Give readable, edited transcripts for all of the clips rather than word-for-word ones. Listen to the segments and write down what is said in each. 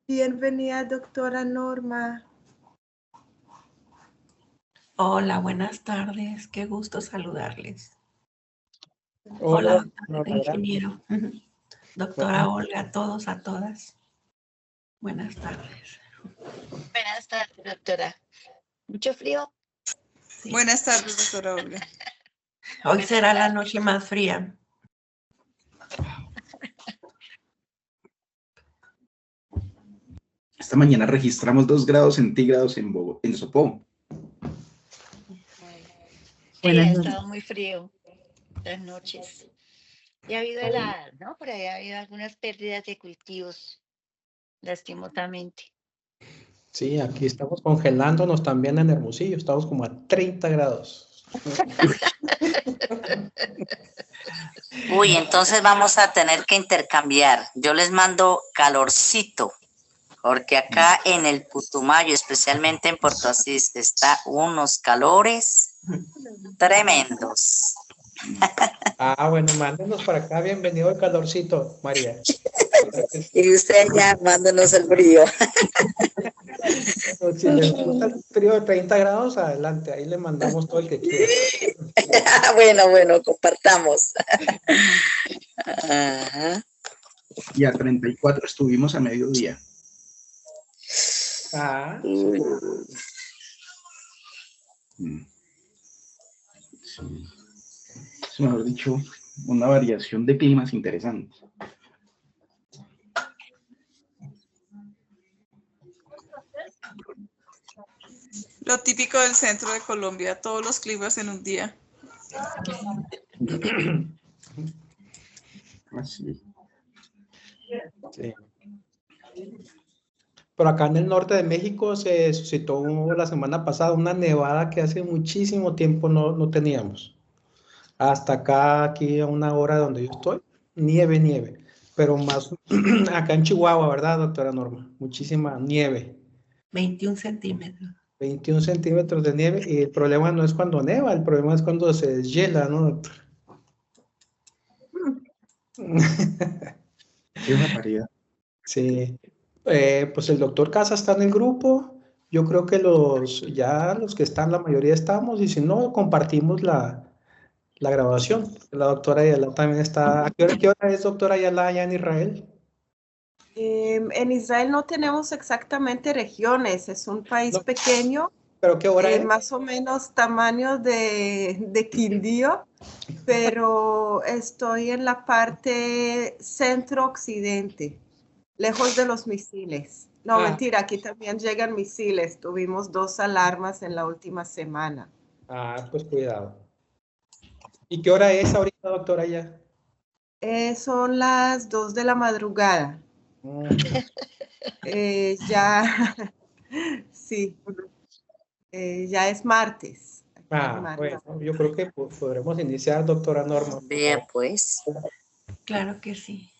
Bienvenida, doctora Norma. Hola, buenas tardes. Qué gusto saludarles. Hola, Hola, ingeniero. Doctora Olga, a todos, a todas. Buenas tardes. Buenas tardes, doctora. ¿Mucho frío? Sí. Buenas tardes, doctora Olga. Hoy será la noche más fría. Esta mañana registramos 2 grados centígrados en Sopó. Sí, ha estado muy frío las noches. Y ha habido heladas, ¿no? Por ahí ha habido algunas pérdidas de cultivos, lastimosamente. Sí, aquí estamos congelándonos también en Hermosillo, estamos como a 30 grados. Uy, entonces vamos a tener que intercambiar. Yo les mando calorcito, porque acá en el Putumayo, especialmente en Puerto Asís, está unos calores tremendos. Ah, bueno, mándenos para acá, bienvenido al calorcito, María. Y usted ya mándanos el frío. Si les gusta el frío de 30 grados, adelante, ahí le mandamos todo el que quiera. Bueno, compartamos. Ajá. Y a 34 estuvimos a mediodía. Ah, Sí. Es mejor dicho, una variación de climas interesante. Lo típico del centro de Colombia, todos los climas en un día. Así. sí. Pero acá en el norte de México se suscitó la semana pasada una nevada que hace muchísimo tiempo no teníamos. Hasta acá, aquí a una hora donde yo estoy, nieve. Pero más acá en Chihuahua, ¿verdad, doctora Norma? Muchísima nieve. 21 centímetros. 21 centímetros de nieve, y el problema no es cuando neva, el problema es cuando se deshiela, ¿no, doctor? Qué barbaridad. Sí. Pues el doctor Casa está en el grupo. Yo creo que los que están, la mayoría estamos, y si no, compartimos la grabación. La doctora Ayala también está. ¿Qué hora es, doctora Ayala, allá en Israel? En Israel no tenemos exactamente regiones, es un país pequeño. ¿Pero qué hora es? Más o menos tamaño de Quindío, pero estoy en la parte centro-occidente, lejos de los misiles. No, mentira, aquí también llegan misiles. Tuvimos 2 alarmas en la última semana. Ah, pues cuidado. ¿Y qué hora es ahorita, doctora, ya? Son las 2 de la madrugada. Ya, sí, ya es martes. Bueno, yo creo que podremos iniciar, doctora Norma. Vea, pues. Claro que sí.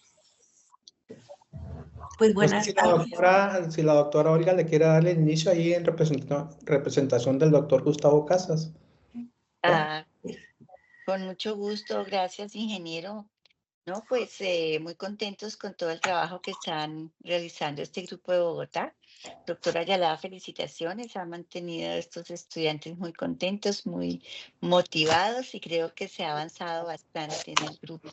Pues buenas tardes. Si la doctora Olga le quiere darle inicio ahí en representación del doctor Gustavo Casas. Con mucho gusto, gracias, ingeniero. No, pues muy contentos con todo el trabajo que están realizando este grupo de Bogotá. Doctora Ayala, felicitaciones, ha mantenido a estos estudiantes muy contentos, muy motivados, y creo que se ha avanzado bastante en el grupo.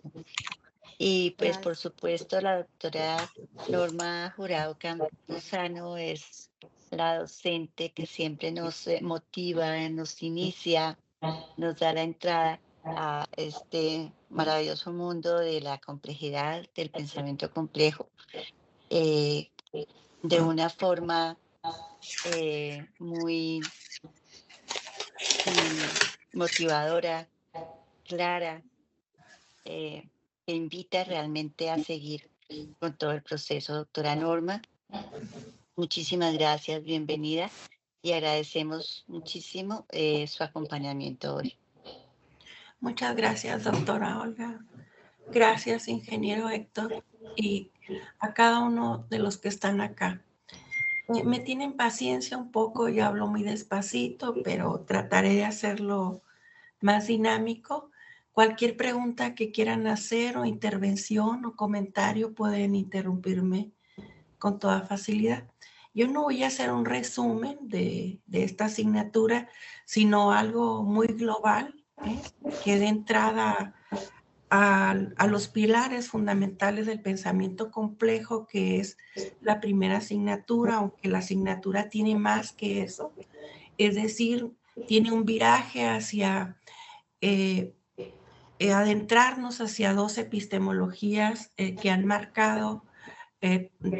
Y pues por supuesto la doctora Norma Jurado Campuzano es la docente que siempre nos motiva, nos inicia, nos da la entrada a este maravilloso mundo de la complejidad, del pensamiento complejo, de una forma muy motivadora, clara, que invita realmente a seguir con todo el proceso. Doctora Norma, muchísimas gracias, bienvenida, y agradecemos muchísimo su acompañamiento hoy. Muchas gracias, doctora Olga. Gracias, ingeniero Héctor, y a cada uno de los que están acá. Me tienen paciencia un poco, yo hablo muy despacito, pero trataré de hacerlo más dinámico. Cualquier pregunta que quieran hacer o intervención o comentario pueden interrumpirme con toda facilidad. Yo no voy a hacer un resumen de esta asignatura, sino algo muy global, que dé entrada a los pilares fundamentales del pensamiento complejo, que es la primera asignatura, aunque la asignatura tiene más que eso. Es decir, tiene un viraje hacia adentrarnos hacia dos epistemologías que han marcado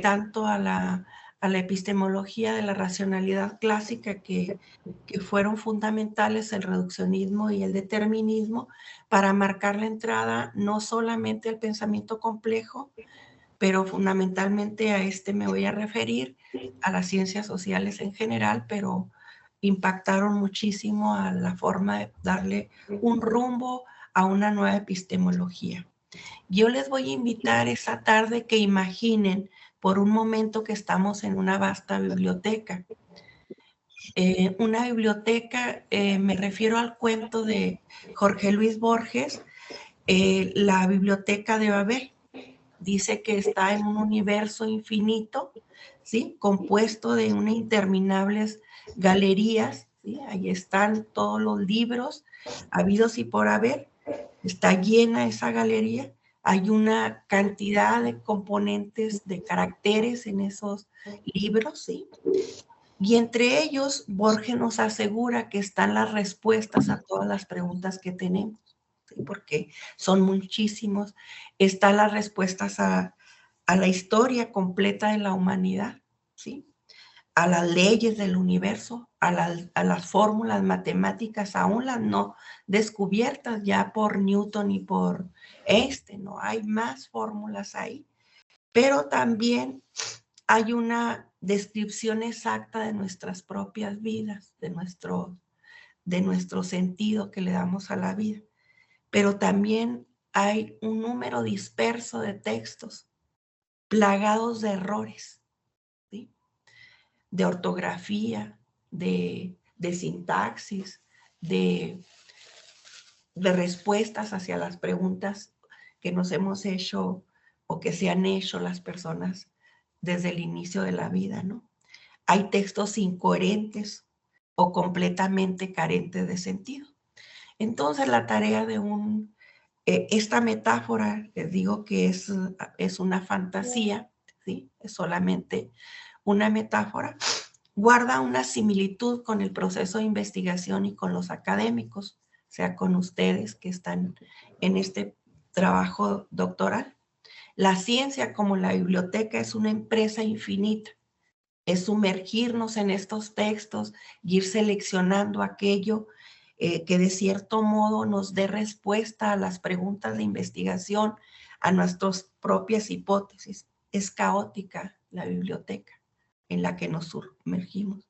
tanto a la epistemología de la racionalidad clásica, que fueron fundamentales, el reduccionismo y el determinismo, para marcar la entrada no solamente al pensamiento complejo, pero fundamentalmente a este me voy a referir, a las ciencias sociales en general, pero impactaron muchísimo a la forma de darle un rumbo a una nueva epistemología. Yo les voy a invitar esa tarde que imaginen por un momento que estamos en una vasta biblioteca. Una biblioteca, me refiero al cuento de Jorge Luis Borges, la biblioteca de Babel. Dice que está en un universo infinito, ¿sí? Compuesto de unas interminables galerías, ¿sí? Ahí están todos los libros habidos y por haber. Está llena esa galería. Hay una cantidad de componentes, de caracteres en esos libros, ¿sí? Y entre ellos, Borges nos asegura que están las respuestas a todas las preguntas que tenemos, ¿sí? Porque son muchísimos. Están las respuestas a la historia completa de la humanidad, ¿sí? A las leyes del universo, a las fórmulas matemáticas, aún las no descubiertas ya por Newton y por Einstein, ¿no? Hay más fórmulas ahí, pero también hay una descripción exacta de nuestras propias vidas, de nuestro sentido que le damos a la vida, pero también hay un número disperso de textos plagados de errores, ¿sí? De ortografía, de sintaxis, de respuestas hacia las preguntas que nos hemos hecho o que se han hecho las personas desde el inicio de la vida, ¿no? Hay textos incoherentes o completamente carentes de sentido. Entonces, la tarea de esta metáfora, les digo que es una fantasía, ¿sí? Es solamente una metáfora, guarda una similitud con el proceso de investigación y con los académicos, o sea, con ustedes que están en este trabajo doctoral. La ciencia, como la biblioteca, es una empresa infinita. Es sumergirnos en estos textos y ir seleccionando aquello que de cierto modo nos dé respuesta a las preguntas de investigación, a nuestras propias hipótesis. Es caótica la biblioteca en la que nos sumergimos.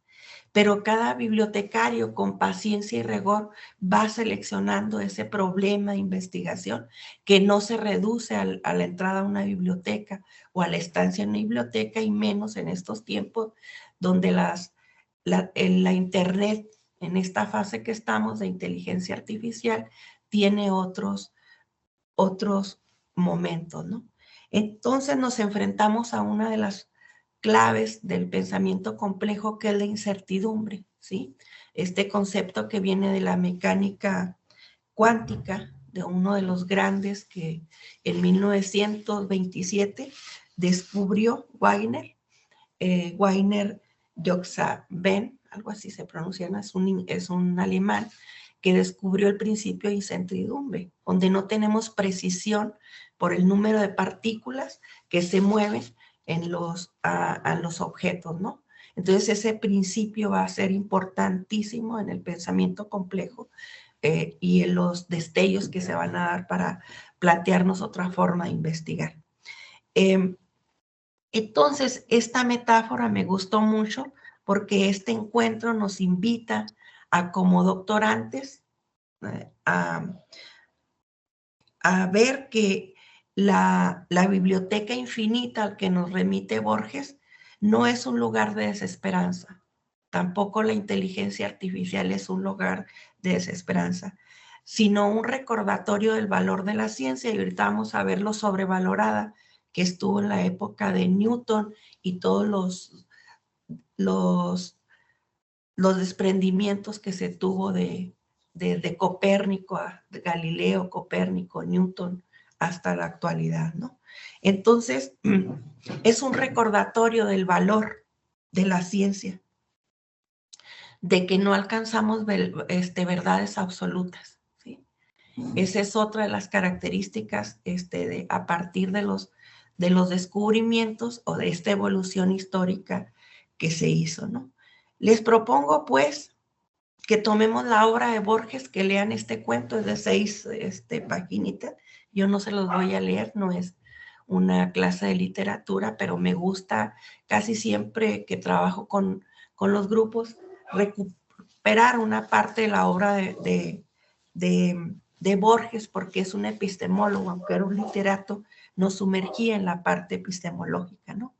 Pero cada bibliotecario con paciencia y rigor va seleccionando ese problema de investigación que no se reduce a la entrada a una biblioteca o a la estancia en una biblioteca, y menos en estos tiempos donde la Internet, en esta fase que estamos de inteligencia artificial, tiene otros momentos, ¿no? Entonces nos enfrentamos a una de las claves del pensamiento complejo, que es la incertidumbre, ¿sí? Este concepto que viene de la mecánica cuántica, de uno de los grandes que en 1927 descubrió Wagner, Joxaben, algo así se pronuncia, ¿no? Es un alemán que descubrió el principio de incertidumbre, donde no tenemos precisión por el número de partículas que se mueven a los objetos, ¿no? Entonces ese principio va a ser importantísimo en el pensamiento complejo y en los destellos que se van a dar para plantearnos otra forma de investigar. Entonces, esta metáfora me gustó mucho porque este encuentro nos invita a, como doctorantes, a ver que la biblioteca infinita al que nos remite Borges no es un lugar de desesperanza. Tampoco la inteligencia artificial es un lugar de desesperanza, sino un recordatorio del valor de la ciencia, y ahorita vamos a ver lo sobrevalorada que estuvo en la época de Newton y todos los desprendimientos que se tuvo de Copérnico, de Galileo, Copérnico, Newton, hasta la actualidad, ¿no? Entonces, es un recordatorio del valor de la ciencia, de que no alcanzamos verdades absolutas, ¿sí? Esa es otra de las características a partir de los descubrimientos o de esta evolución histórica que se hizo, ¿no? Les propongo, pues, que tomemos la obra de Borges, que lean este cuento, es de 6 paginitas. Yo no se los voy a leer, no es una clase de literatura, pero me gusta casi siempre que trabajo con los grupos recuperar una parte de la obra de Borges, porque es un epistemólogo, aunque era un literato, nos sumergía en la parte epistemológica, ¿no?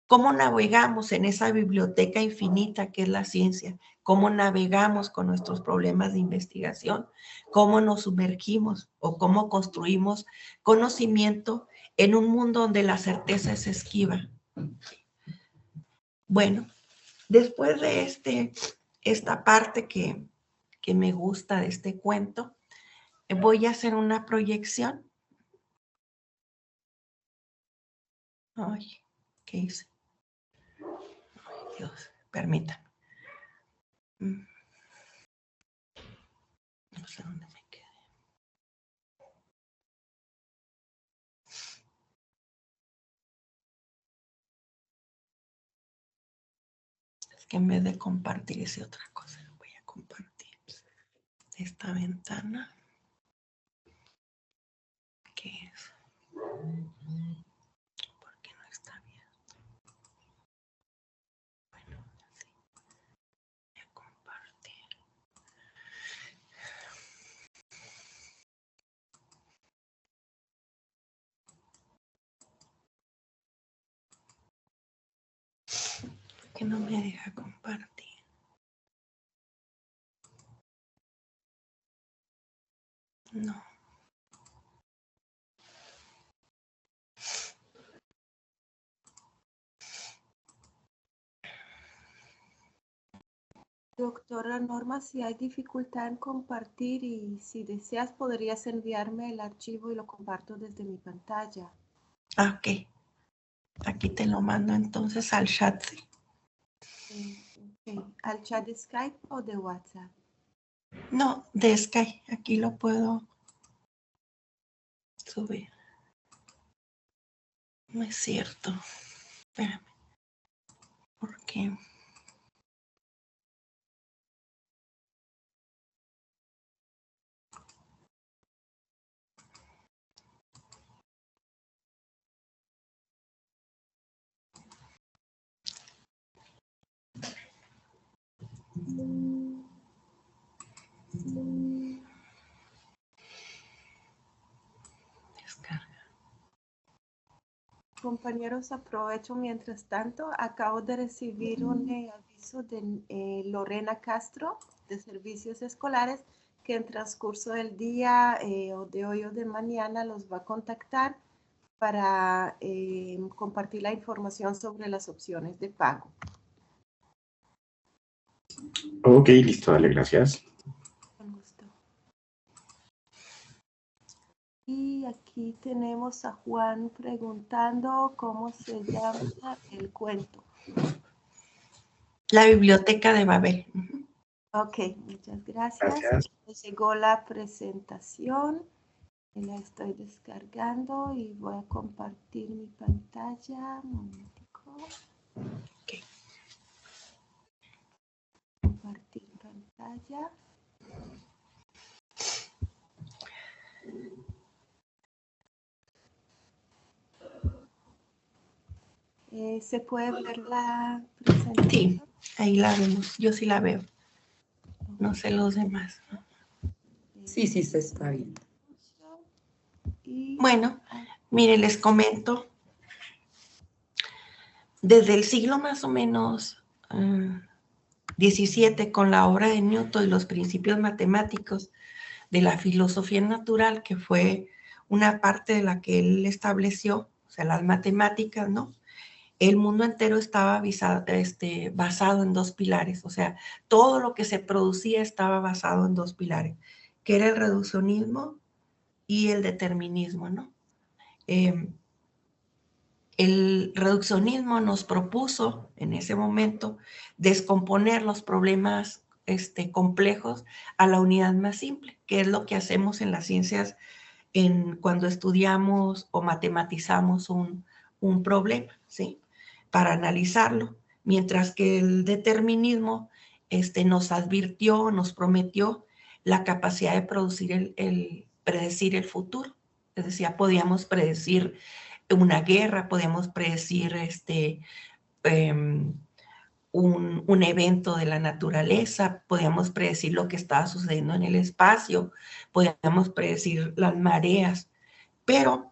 ¿Cómo navegamos en esa biblioteca infinita que es la ciencia? ¿Cómo navegamos con nuestros problemas de investigación? ¿Cómo nos sumergimos o cómo construimos conocimiento en un mundo donde la certeza es esquiva? Bueno, después de esta parte que me gusta de este cuento, voy a hacer una proyección. Ay, ¿qué hice? Ay, Dios, permítame. No sé dónde me quedé. Es que en vez de compartir hice otra cosa. Voy a compartir esta ventana. ¿Qué es? ¿Por qué no está bien? Bueno, así. Voy a compartir. ¿Por qué no me deja compartir? No. Doctora Norma, si hay dificultad en compartir y si deseas podrías enviarme el archivo y lo comparto desde mi pantalla. Ah, ok. Aquí te lo mando entonces al chat. Okay. ¿Al chat de Skype o de WhatsApp? No, de Skype. Aquí lo puedo subir. No es cierto. Espérame. ¿Por qué? Descarga. Compañeros, aprovecho mientras tanto. Acabo de recibir un aviso de Lorena Castro de Servicios Escolares que en transcurso del día o de hoy o de mañana los va a contactar para compartir la información sobre las opciones de pago. Ok, listo, dale, gracias. Con gusto. Y aquí tenemos a Juan preguntando cómo se llama el cuento. La biblioteca de Babel. Ok, muchas gracias. Nos llegó la presentación. La estoy descargando y voy a compartir mi pantalla. Un momentico. Okay. Compartir pantalla. ¿Se puede ver la presentación? Sí, ahí la vemos. Yo sí la veo. No sé los demás. Sí, sí, se está bien. Bueno, miren, les comento. Desde el siglo más o menos 17, con la obra de Newton y los principios matemáticos de la filosofía natural, que fue una parte de la que él estableció o sea, las matemáticas, ¿no? El mundo entero estaba basado en dos pilares, o sea, todo lo que se producía estaba basado en dos pilares, que era el reduccionismo y el determinismo, ¿no? El reduccionismo nos propuso en ese momento descomponer los problemas complejos a la unidad más simple, que es lo que hacemos en las ciencias cuando estudiamos o matematizamos un problema, ¿sí? Para analizarlo, mientras que el determinismo nos advirtió, nos prometió la capacidad de predecir el futuro. Es decir, podíamos predecir una guerra, podíamos predecir un evento de la naturaleza, podíamos predecir lo que estaba sucediendo en el espacio, podíamos predecir las mareas, pero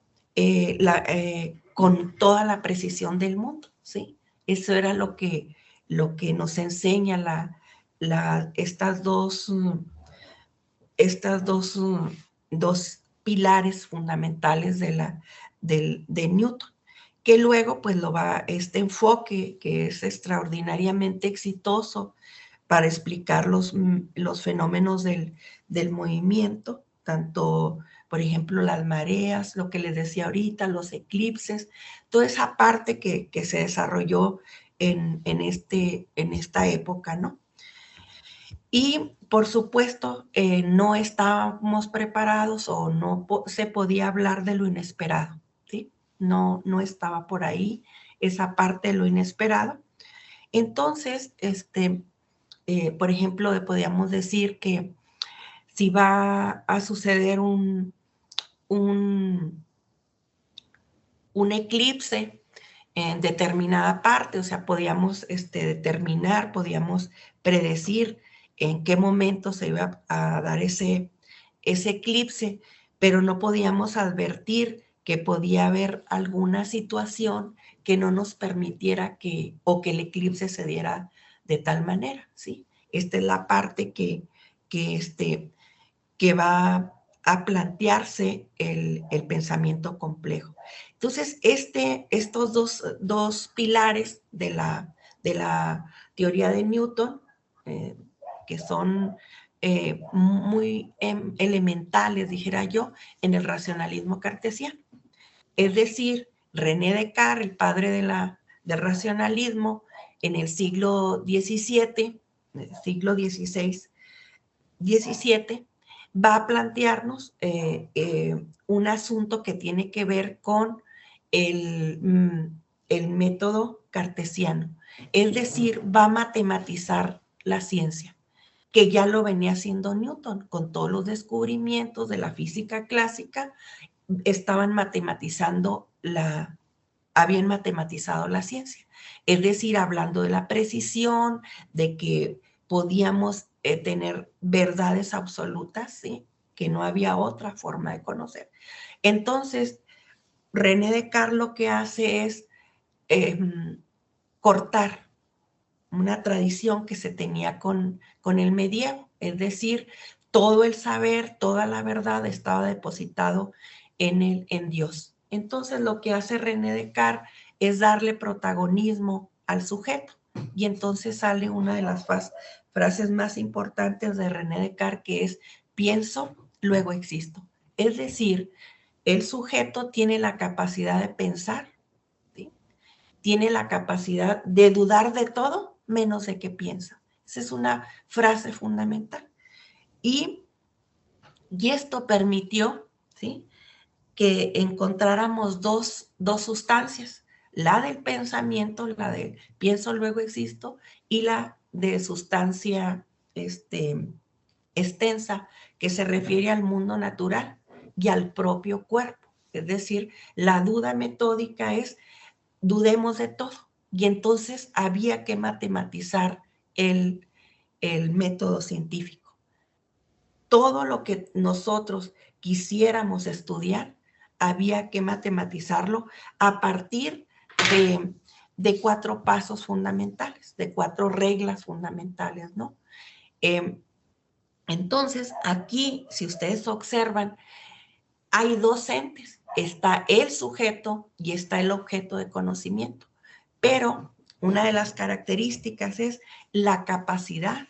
con toda la precisión del mundo, ¿sí? Eso era lo que nos enseña estas dos pilares fundamentales de Newton, que luego pues este enfoque que es extraordinariamente exitoso para explicar los fenómenos del movimiento, tanto, por ejemplo, las mareas, lo que les decía ahorita, los eclipses, toda esa parte que se desarrolló en esta época, ¿no? Y, por supuesto, no estábamos preparados o no se podía hablar de lo inesperado, ¿sí? No estaba por ahí esa parte de lo inesperado. Entonces, por ejemplo, podríamos decir que si va a suceder un eclipse en determinada parte, o sea, podíamos determinar, podíamos predecir en qué momento se iba a dar ese eclipse, pero no podíamos advertir que podía haber alguna situación que no nos permitiera o que el eclipse se diera de tal manera, ¿sí? Esta es la parte que va a plantearse el pensamiento complejo. Entonces, estos dos pilares de la teoría de Newton, que son muy elementales, dijera yo, en el racionalismo cartesiano. Es decir, René Descartes, el padre del racionalismo, en el siglo XVII, siglo XVI, va a plantearnos un asunto que tiene que ver con el método cartesiano. Es decir, va a matematizar la ciencia, que ya lo venía haciendo Newton con todos los descubrimientos de la física clásica, habían matematizado la ciencia. Es decir, hablando de la precisión, de que podíamos tener verdades absolutas, ¿sí? Que no había otra forma de conocer. Entonces, René Descartes lo que hace es cortar una tradición que se tenía con el medievo, es decir, todo el saber, toda la verdad estaba depositado en Dios. Entonces, lo que hace René Descartes es darle protagonismo al sujeto. Y entonces sale una de las frases más importantes de René Descartes, que es: pienso, luego existo. Es decir, el sujeto tiene la capacidad de pensar, ¿sí? Tiene la capacidad de dudar de todo, menos de que piensa. Esa es una frase fundamental. Y esto permitió, ¿sí?, que encontráramos dos sustancias, la del pensamiento, la de pienso, luego existo, y la de sustancia extensa, que se refiere al mundo natural y al propio cuerpo. Es decir, la duda metódica es: dudemos de todo. Y entonces había que matematizar el método científico. Todo lo que nosotros quisiéramos estudiar, había que matematizarlo a partir de 4 pasos fundamentales, de 4 reglas fundamentales, ¿no? Entonces, aquí, si ustedes observan, hay dos entes, está el sujeto y está el objeto de conocimiento, pero una de las características es la capacidad,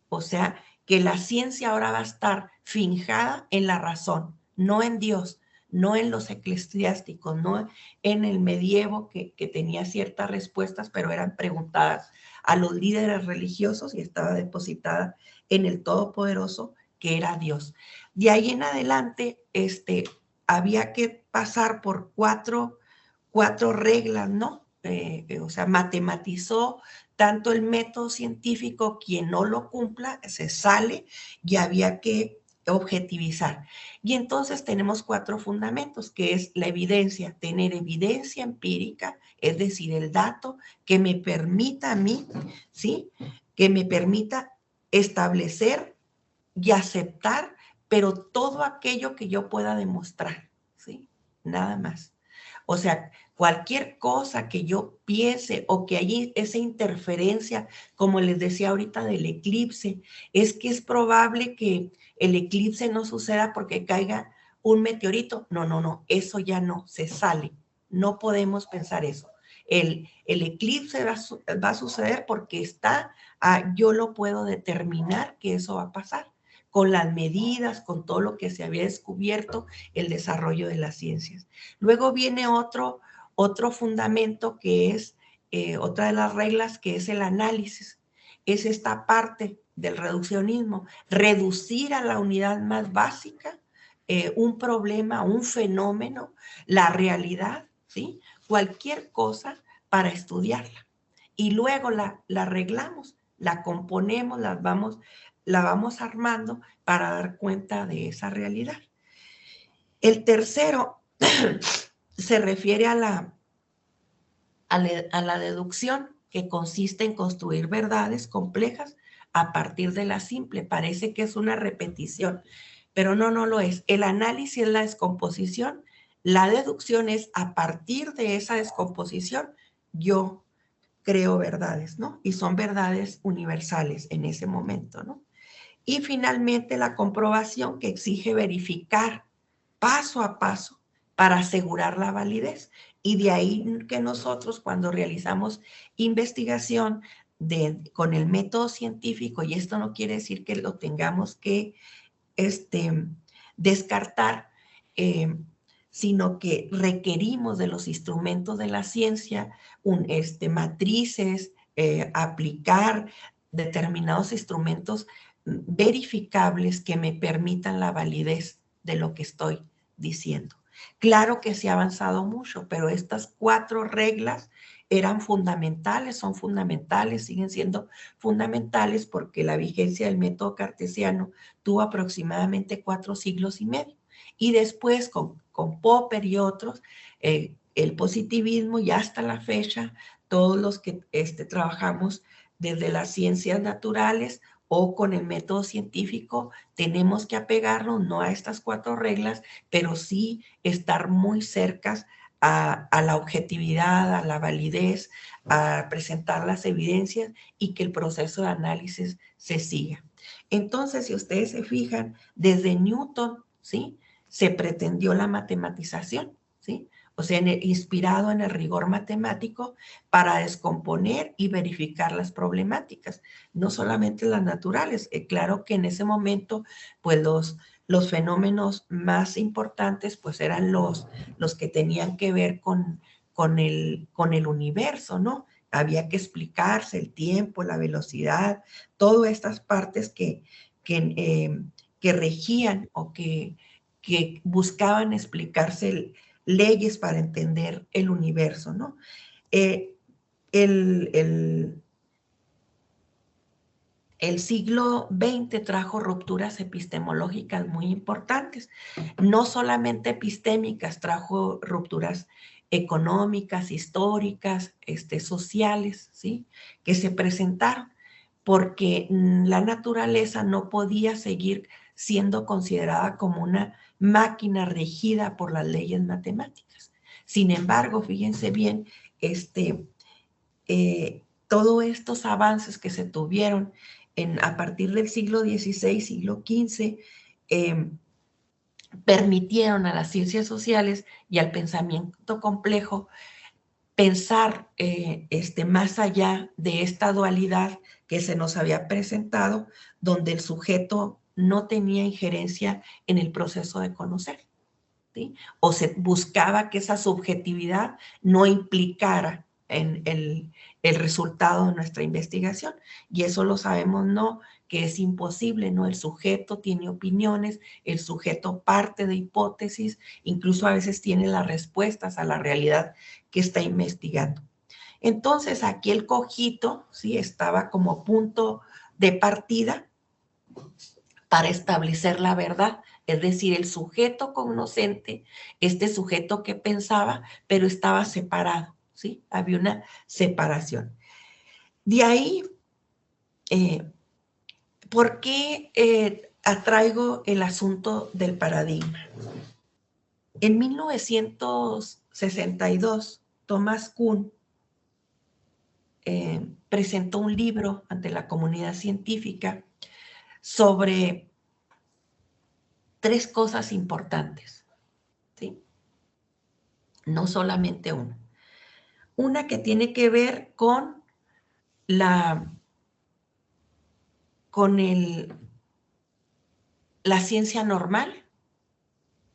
o sea, que la ciencia ahora va a estar finjada en la razón, no en Dios, no en los eclesiásticos, no en el medievo que tenía ciertas respuestas, pero eran preguntadas a los líderes religiosos y estaba depositada en el Todopoderoso, que era Dios. De ahí en adelante, había que pasar por cuatro reglas, ¿no? O sea, matematizó tanto el método científico, quien no lo cumpla, se sale y había que objetivizar. Y entonces tenemos 4 fundamentos, que es la evidencia, tener evidencia empírica, es decir, el dato que me permita a mí, ¿sí? Que me permita establecer y aceptar, pero todo aquello que yo pueda demostrar, ¿sí? Nada más. O sea, cualquier cosa que yo piense o que hay esa interferencia, como les decía ahorita del eclipse, es que es probable que el eclipse no suceda porque caiga un meteorito. No, eso ya no, se sale. No podemos pensar eso. El eclipse va a suceder porque yo lo puedo determinar que eso va a pasar con las medidas, con todo lo que se había descubierto, el desarrollo de las ciencias. Luego viene otro fundamento que es otra de las reglas, que es el análisis. Es esta parte del reduccionismo, reducir a la unidad más básica un problema, un fenómeno, la realidad, ¿sí? Cualquier cosa para estudiarla. Y luego la arreglamos, la componemos, la vamos armando para dar cuenta de esa realidad. El tercero se refiere a la deducción, que consiste en construir verdades complejas a partir de la simple. Parece que es una repetición, pero no lo es. El análisis es la descomposición, la deducción es a partir de esa descomposición yo creo verdades, ¿no? Y son verdades universales en ese momento, ¿no? Y finalmente la comprobación, que exige verificar paso a paso para asegurar la validez. Y de ahí que nosotros, cuando realizamos investigación con el método científico, y esto no quiere decir que lo tengamos que descartar, sino que requerimos de los instrumentos de la ciencia, matrices, aplicar determinados instrumentos verificables que me permitan la validez de lo que estoy diciendo. Claro que se ha avanzado mucho, pero estas 4 reglas eran fundamentales, son fundamentales, siguen siendo fundamentales, porque la vigencia del método cartesiano tuvo aproximadamente 4 siglos y medio. Y después con Popper y otros, el positivismo, y hasta la fecha, todos los que trabajamos desde las ciencias naturales o con el método científico, tenemos que apegarnos no a estas 4 reglas, pero sí estar muy cercas a la objetividad, a la validez, a presentar las evidencias y que el proceso de análisis se siga. Entonces, si ustedes se fijan, desde Newton, ¿sí?, se pretendió la matematización, ¿sí? O sea, inspirado en el rigor matemático para descomponer y verificar las problemáticas, no solamente las naturales. Claro que en ese momento, pues los fenómenos más importantes, pues eran los que tenían que ver con el universo, ¿no? Había que explicarse el tiempo, la velocidad, todas estas partes que regían o que buscaban explicarse leyes para entender el universo, ¿no? El siglo XX trajo rupturas epistemológicas muy importantes, no solamente epistémicas, trajo rupturas económicas, históricas, sociales, ¿sí?, que se presentaron, porque la naturaleza no podía seguir siendo considerada como una máquina regida por las leyes matemáticas. Sin embargo, fíjense bien, todos estos avances que se tuvieron a partir del siglo XVI, siglo XV, permitieron a las ciencias sociales y al pensamiento complejo pensar más allá de esta dualidad que se nos había presentado, donde el sujeto no tenía injerencia en el proceso de conocer, ¿sí? O se buscaba que esa subjetividad no implicara en el resultado de nuestra investigación. Y eso lo sabemos, ¿no? Que es imposible, ¿no? El sujeto tiene opiniones, el sujeto parte de hipótesis, incluso a veces tiene las respuestas a la realidad que está investigando. Entonces, aquí el cojito, ¿sí? Estaba como punto de partida para establecer la verdad, es decir, el sujeto cognoscente, este sujeto que pensaba, pero estaba separado, ¿sí? Había una separación. De ahí, ¿por qué atraigo el asunto del paradigma? En 1962, Thomas Kuhn presentó un libro ante la comunidad científica sobre 3 cosas importantes, ¿sí? No solamente una. Una que tiene que ver con la ciencia normal,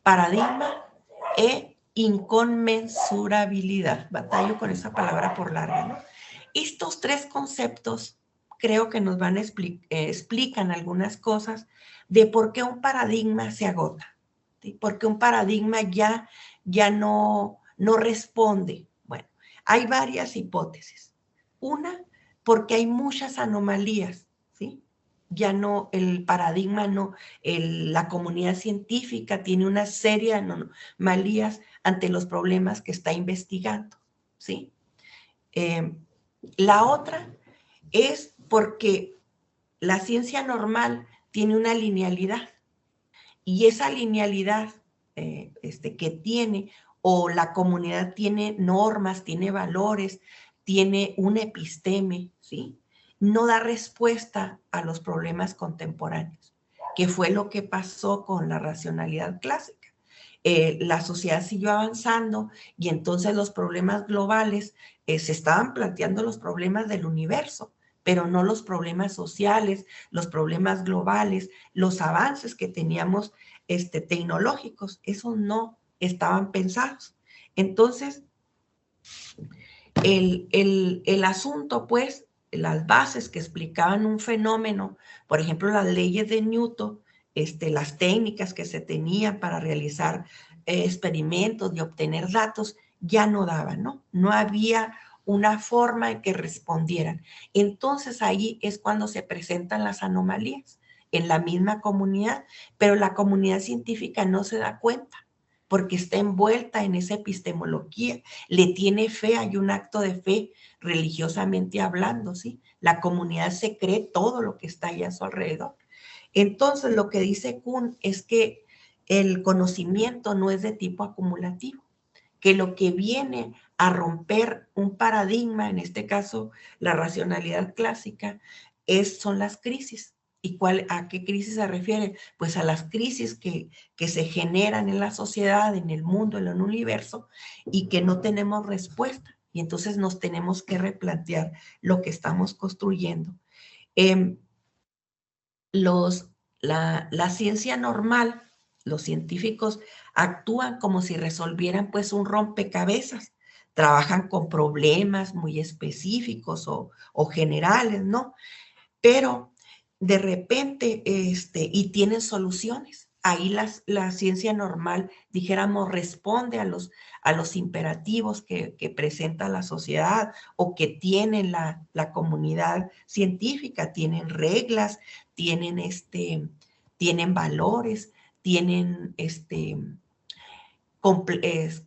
paradigma e inconmensurabilidad. Batallo con esa palabra por larga, ¿no? Estos 3 conceptos creo que nos van a explican algunas cosas de por qué un paradigma se agota, ¿sí? Por qué un paradigma ya no responde. Bueno, hay varias hipótesis. Una, porque hay muchas anomalías, ¿sí? Ya no, el paradigma no, la comunidad científica tiene una serie de anomalías ante los problemas que está investigando, ¿sí? La otra es porque la ciencia normal tiene una linealidad y esa linealidad que tiene, o la comunidad tiene normas, tiene valores, tiene un episteme, ¿sí? No da respuesta a los problemas contemporáneos, que fue lo que pasó con la racionalidad clásica. La sociedad siguió avanzando y entonces los problemas globales se estaban planteando los problemas del universo, pero no los problemas sociales, los problemas globales, los avances que teníamos tecnológicos, esos no estaban pensados. Entonces, el asunto, pues, las bases que explicaban un fenómeno, por ejemplo, las leyes de Newton, las técnicas que se tenían para realizar experimentos y obtener datos, ya no daban, ¿no? No había una forma en que respondieran. Entonces ahí es cuando se presentan las anomalías en la misma comunidad, pero la comunidad científica no se da cuenta porque está envuelta en esa epistemología, le tiene fe, hay un acto de fe religiosamente hablando, ¿sí? La comunidad se cree todo lo que está ahí a su alrededor. Entonces, lo que dice Kuhn es que el conocimiento no es de tipo acumulativo, que lo que viene a romper un paradigma, en este caso la racionalidad clásica, son las crisis. ¿Y a qué crisis se refiere? Pues a las crisis que se generan en la sociedad, en el mundo, en el universo, y que no tenemos respuesta. Y entonces nos tenemos que replantear lo que estamos construyendo. La ciencia normal, los científicos actúan como si resolvieran pues un rompecabezas, trabajan con problemas muy específicos o generales, ¿no? Pero de repente, y tienen soluciones. Ahí la ciencia normal, dijéramos, responde a los imperativos que presenta la sociedad o que tiene la comunidad científica, tienen reglas, tienen valores, tienen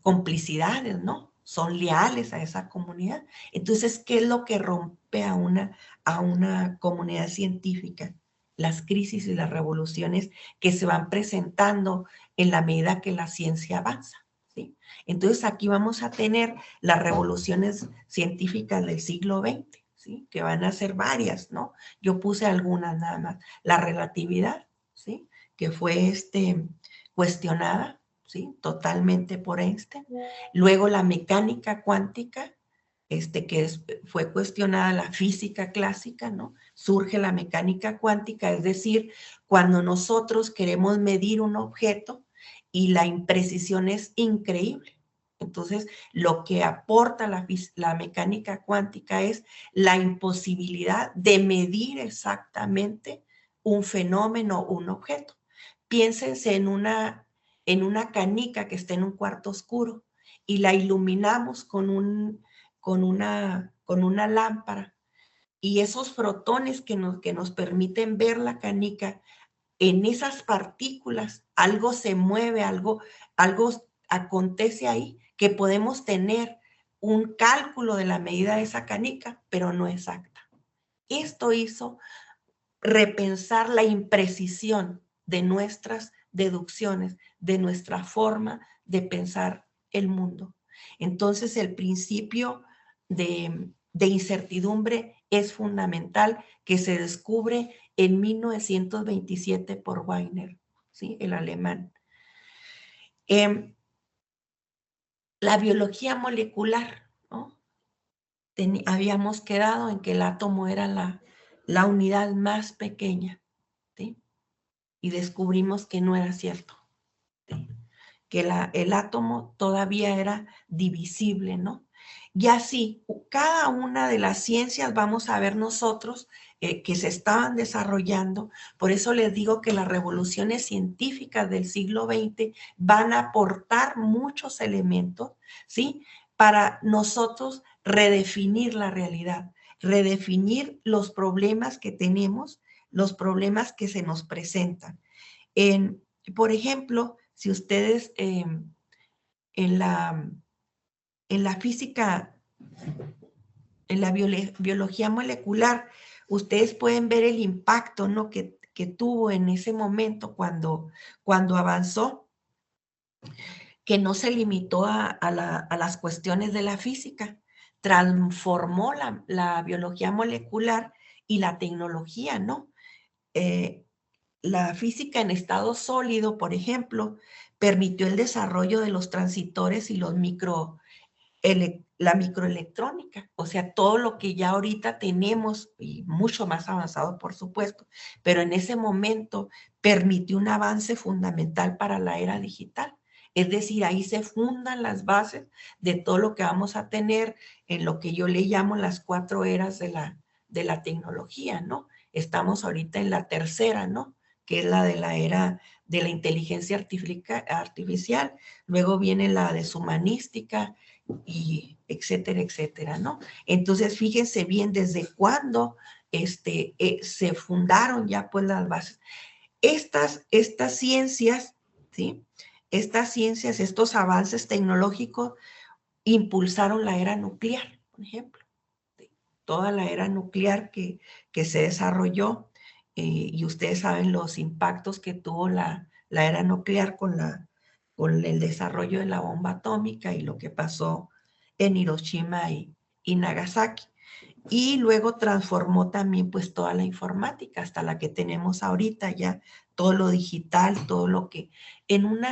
complicidades, ¿no? Son leales a esa comunidad. Entonces, ¿qué es lo que rompe a una comunidad científica? Las crisis y las revoluciones que se van presentando en la medida que la ciencia avanza, ¿sí? Entonces, aquí vamos a tener las revoluciones científicas del siglo XX, ¿sí? Que van a ser varias, ¿no? Yo puse algunas nada más. La relatividad, ¿sí? Que fue cuestionada, ¿sí? Totalmente por Einstein. Luego la mecánica cuántica, fue cuestionada la física clásica, ¿no? Surge la mecánica cuántica, es decir, cuando nosotros queremos medir un objeto y la imprecisión es increíble. Entonces, lo que aporta la mecánica cuántica es la imposibilidad de medir exactamente un fenómeno, un objeto. Piénsense en una canica que está en un cuarto oscuro y la iluminamos con una lámpara, y esos fotones que nos permiten ver la canica, en esas partículas algo se mueve, algo acontece ahí, que podemos tener un cálculo de la medida de esa canica, pero no exacta. Esto hizo repensar la imprecisión de nuestras deducciones, de nuestra forma de pensar el mundo. Entonces, el principio de incertidumbre es fundamental, que se descubre en 1927 por Wigner, ¿sí? El alemán. La biología molecular, ¿no? Habíamos quedado en que el átomo era la unidad más pequeña, ¿sí? Y descubrimos que no era cierto, ¿sí? Que el átomo todavía era divisible, ¿no? Y así, cada una de las ciencias vamos a ver nosotros que se estaban desarrollando. Por eso les digo que las revoluciones científicas del siglo XX van a aportar muchos elementos, ¿sí? Para nosotros redefinir la realidad, redefinir los problemas que tenemos, los problemas que se nos presentan. Por ejemplo, si ustedes en la física, en la biología molecular, ustedes pueden ver el impacto, ¿no? que tuvo en ese momento cuando avanzó, que no se limitó a las cuestiones de la física, transformó la biología molecular y la tecnología, ¿no? La física en estado sólido, por ejemplo, permitió el desarrollo de los transistores y la microelectrónica, o sea, todo lo que ya ahorita tenemos, y mucho más avanzado, por supuesto, pero en ese momento permitió un avance fundamental para la era digital. Es decir, ahí se fundan las bases de todo lo que vamos a tener en lo que yo le llamo las 4 eras de la tecnología, ¿no? Estamos ahorita en la tercera, ¿no? Que es la de la era de la inteligencia artificial, luego viene la deshumanística, y etcétera, etcétera, ¿no? Entonces, fíjense bien desde cuándo se fundaron ya pues las bases. Estas ciencias, ¿sí? Estas ciencias, estos avances tecnológicos impulsaron la era nuclear, por ejemplo. ¿Sí? Toda la era nuclear que se desarrolló, y ustedes saben los impactos que tuvo la era nuclear con el desarrollo de la bomba atómica y lo que pasó en Hiroshima y Nagasaki. Y luego transformó también pues toda la informática hasta la que tenemos ahorita ya, todo lo digital, todo lo que en un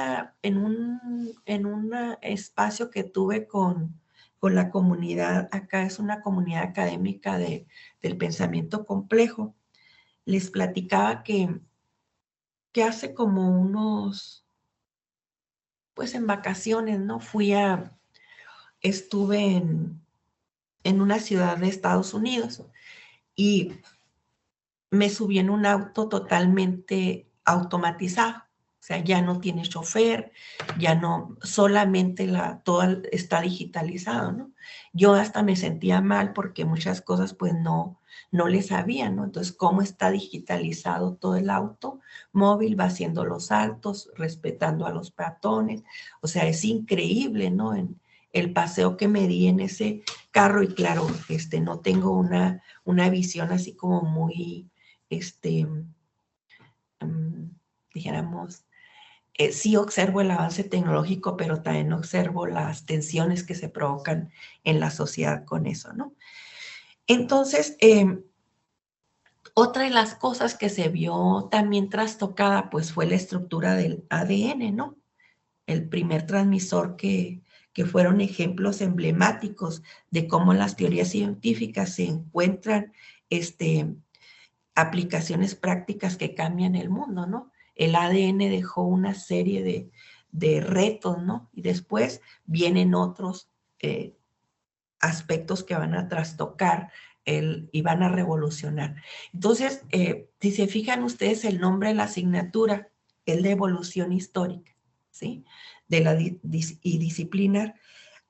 espacio que tuve con la comunidad, acá es una comunidad académica del pensamiento complejo, les platicaba que hace como unos, pues en vacaciones, ¿no? Estuve en una ciudad de Estados Unidos y me subí en un auto totalmente automatizado. O sea, ya no tiene chofer, ya no, solamente todo está digitalizado, ¿no? Yo hasta me sentía mal porque muchas cosas pues no le sabía, ¿no? Entonces, ¿cómo está digitalizado todo el auto móvil? Va haciendo los saltos, respetando a los peatones. O sea, es increíble, ¿no? En el paseo que me di en ese carro, y claro, no tengo una visión así como muy, dijéramos, sí observo el avance tecnológico, pero también observo las tensiones que se provocan en la sociedad con eso, ¿no? Entonces, Otra de las cosas que se vio también trastocada, pues fue la estructura del ADN, ¿no? El primer transmisor que fueron ejemplos emblemáticos de cómo las teorías científicas se encuentran aplicaciones prácticas que cambian el mundo, ¿no? El ADN dejó una serie de retos, ¿no? Y después vienen otros aspectos que van a trastocar y van a revolucionar. Entonces, si se fijan ustedes, el nombre de la asignatura es de evolución histórica, ¿sí? Y disciplinar.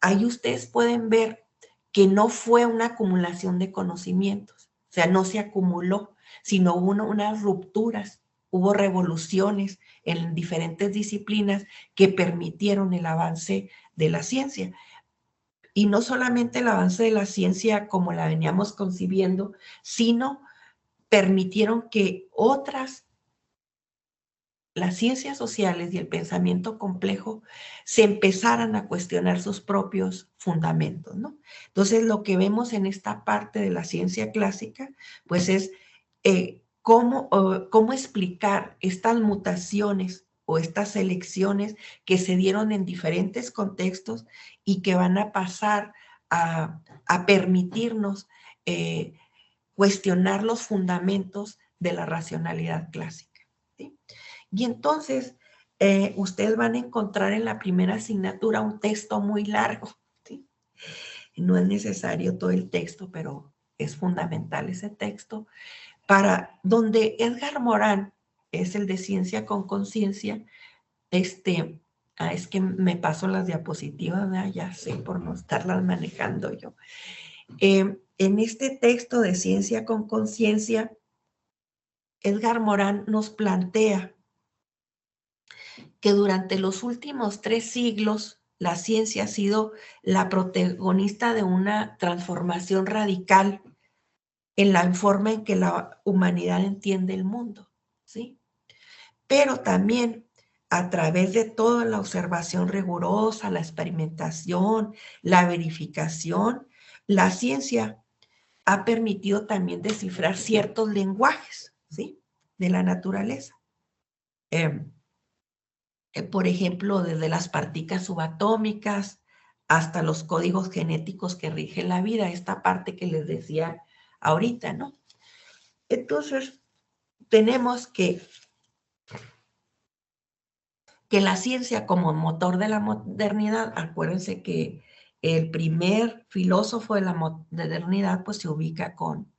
Ahí ustedes pueden ver que no fue una acumulación de conocimientos, o sea, no se acumuló, sino hubo unas rupturas, hubo revoluciones en diferentes disciplinas que permitieron el avance de la ciencia. Y no solamente el avance de la ciencia como la veníamos concibiendo, sino permitieron que las ciencias sociales y el pensamiento complejo se empezaran a cuestionar sus propios fundamentos, ¿no? Entonces, lo que vemos en esta parte de la ciencia clásica, pues es cómo explicar estas mutaciones o estas elecciones que se dieron en diferentes contextos y que van a pasar a permitirnos cuestionar los fundamentos de la racionalidad clásica, ¿sí? Y entonces, ustedes van a encontrar en la primera asignatura un texto muy largo, ¿sí? No es necesario todo el texto, pero es fundamental ese texto, donde Edgar Morin, es el de Ciencia con Conciencia, es que me paso las diapositivas, ¿verdad? Ya sé, por no estarlas manejando yo. En este texto de Ciencia con Conciencia, Edgar Morin nos plantea que durante los últimos 3 siglos la ciencia ha sido la protagonista de una transformación radical en la forma en que la humanidad entiende el mundo, ¿sí? Pero también a través de toda la observación rigurosa, la experimentación, la verificación, la ciencia ha permitido también descifrar ciertos lenguajes, ¿sí? De la naturaleza. Por ejemplo, desde las partículas subatómicas hasta los códigos genéticos que rigen la vida, esta parte que les decía ahorita, ¿no? Entonces, tenemos que la ciencia como motor de la modernidad, acuérdense que el primer filósofo de la modernidad pues se ubica con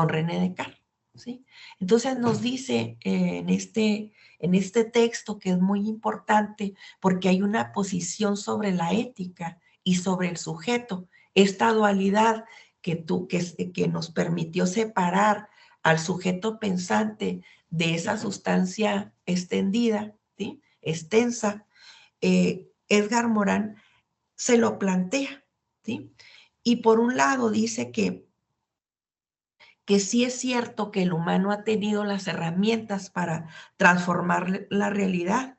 René Descartes, ¿sí? Entonces nos dice en este texto que es muy importante porque hay una posición sobre la ética y sobre el sujeto, esta dualidad que nos permitió separar al sujeto pensante de esa sustancia extendida, ¿sí? Extensa, Edgar Morin se lo plantea, ¿sí? Y por un lado dice que sí es cierto que el humano ha tenido las herramientas para transformar la realidad,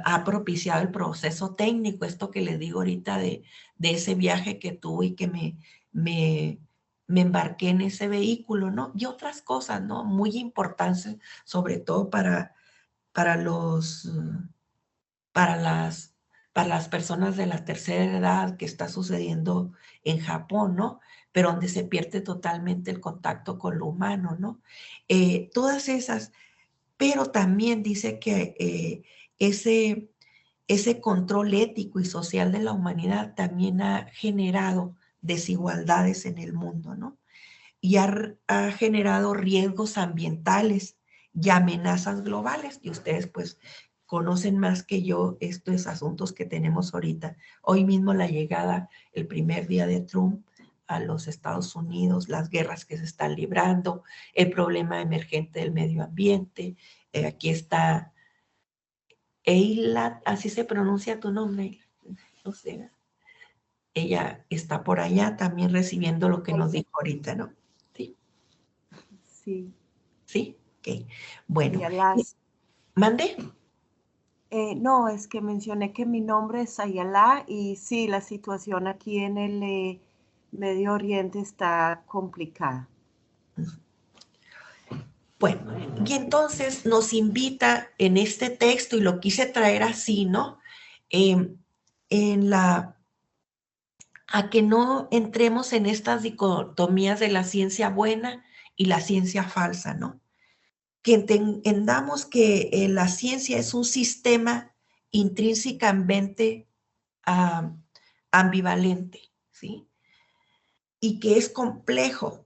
ha propiciado el proceso técnico, esto que les digo ahorita de ese viaje que tuve y que me embarqué en ese vehículo, ¿no? Y otras cosas, ¿no? Muy importantes, sobre todo para las personas de la tercera edad que está sucediendo en Japón, ¿no? Pero donde se pierde totalmente el contacto con lo humano, ¿no? Todas esas, pero también dice que ese control ético y social de la humanidad también ha generado desigualdades en el mundo, ¿no? Y ha generado riesgos ambientales y amenazas globales. Y ustedes pues conocen más que yo estos asuntos que tenemos ahorita. Hoy mismo la llegada, el primer día de Trump a los Estados Unidos, las guerras que se están librando, el problema emergente del medio ambiente. Aquí está Eila, así se pronuncia tu nombre, no sé. Ella está por allá también recibiendo lo que nos dijo ahorita, ¿no? Sí. Sí. ¿Sí? Ok. Bueno. ¿Mande? No, es que mencioné que mi nombre es Ayala y sí, la situación aquí en el Medio Oriente está complicada. Bueno, y entonces nos invita en este texto, y lo quise traer así, ¿no? A que no entremos en estas dicotomías de la ciencia buena y la ciencia falsa, ¿no? Que entendamos que la ciencia es un sistema intrínsecamente ambivalente, ¿sí? Y que es complejo,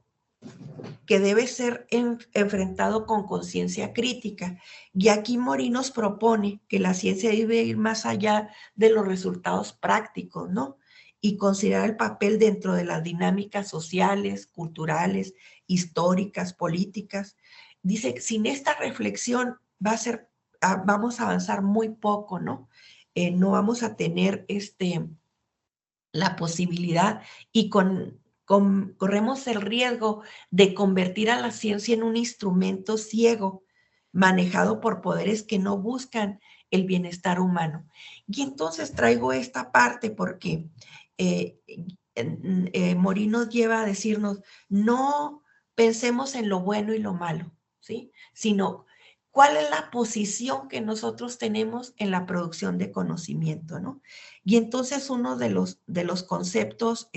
que debe ser enfrentado con conciencia crítica. Y aquí Morín nos propone que la ciencia debe ir más allá de los resultados prácticos, ¿no? Y considerar el papel dentro de las dinámicas sociales, culturales, históricas, políticas. Dice, sin esta reflexión vamos a avanzar muy poco, ¿no? No vamos a tener la posibilidad y corremos el riesgo de convertir a la ciencia en un instrumento ciego, manejado por poderes que no buscan el bienestar humano. Y entonces traigo esta parte porque Morín nos lleva a decirnos, no pensemos en lo bueno y lo malo, ¿sí? Sino cuál es la posición que nosotros tenemos en la producción de conocimiento, ¿no? Y entonces uno de los conceptos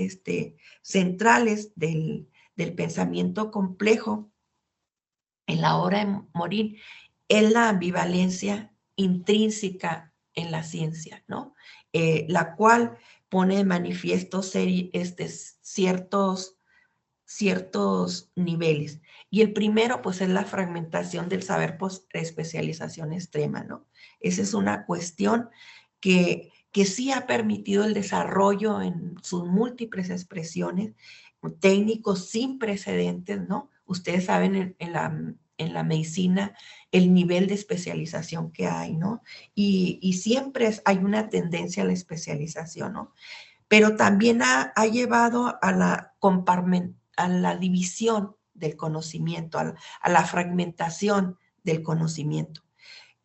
centrales del pensamiento complejo en la obra de Morín es la ambivalencia intrínseca en la ciencia, ¿no? La cual pone de manifiesto ciertos niveles. Y el primero, pues, es la fragmentación del saber por especialización extrema, ¿no? Esa es una cuestión que sí ha permitido el desarrollo en sus múltiples expresiones, técnicos sin precedentes, ¿no? Ustedes saben en la medicina el nivel de especialización que hay, ¿no? Y siempre hay una tendencia a la especialización, ¿no? Pero también ha llevado a la división del conocimiento, a la fragmentación del conocimiento.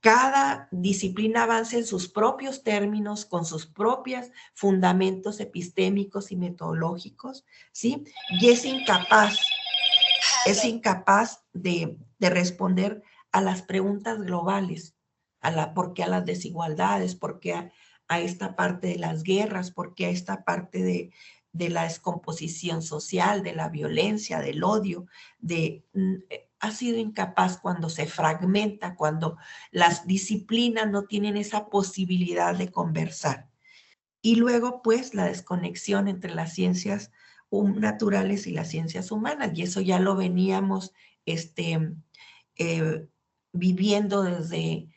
Cada disciplina avanza en sus propios términos, con sus propios fundamentos epistémicos y metodológicos, ¿sí? Y es incapaz de responder a las preguntas globales, por qué a las desigualdades, por qué a esta parte de las guerras, por qué a esta parte de la descomposición social, de la violencia, del odio, ha sido incapaz cuando se fragmenta, cuando las disciplinas no tienen esa posibilidad de conversar. Y luego, pues, la desconexión entre las ciencias naturales y las ciencias humanas, y eso ya lo veníamos viviendo desde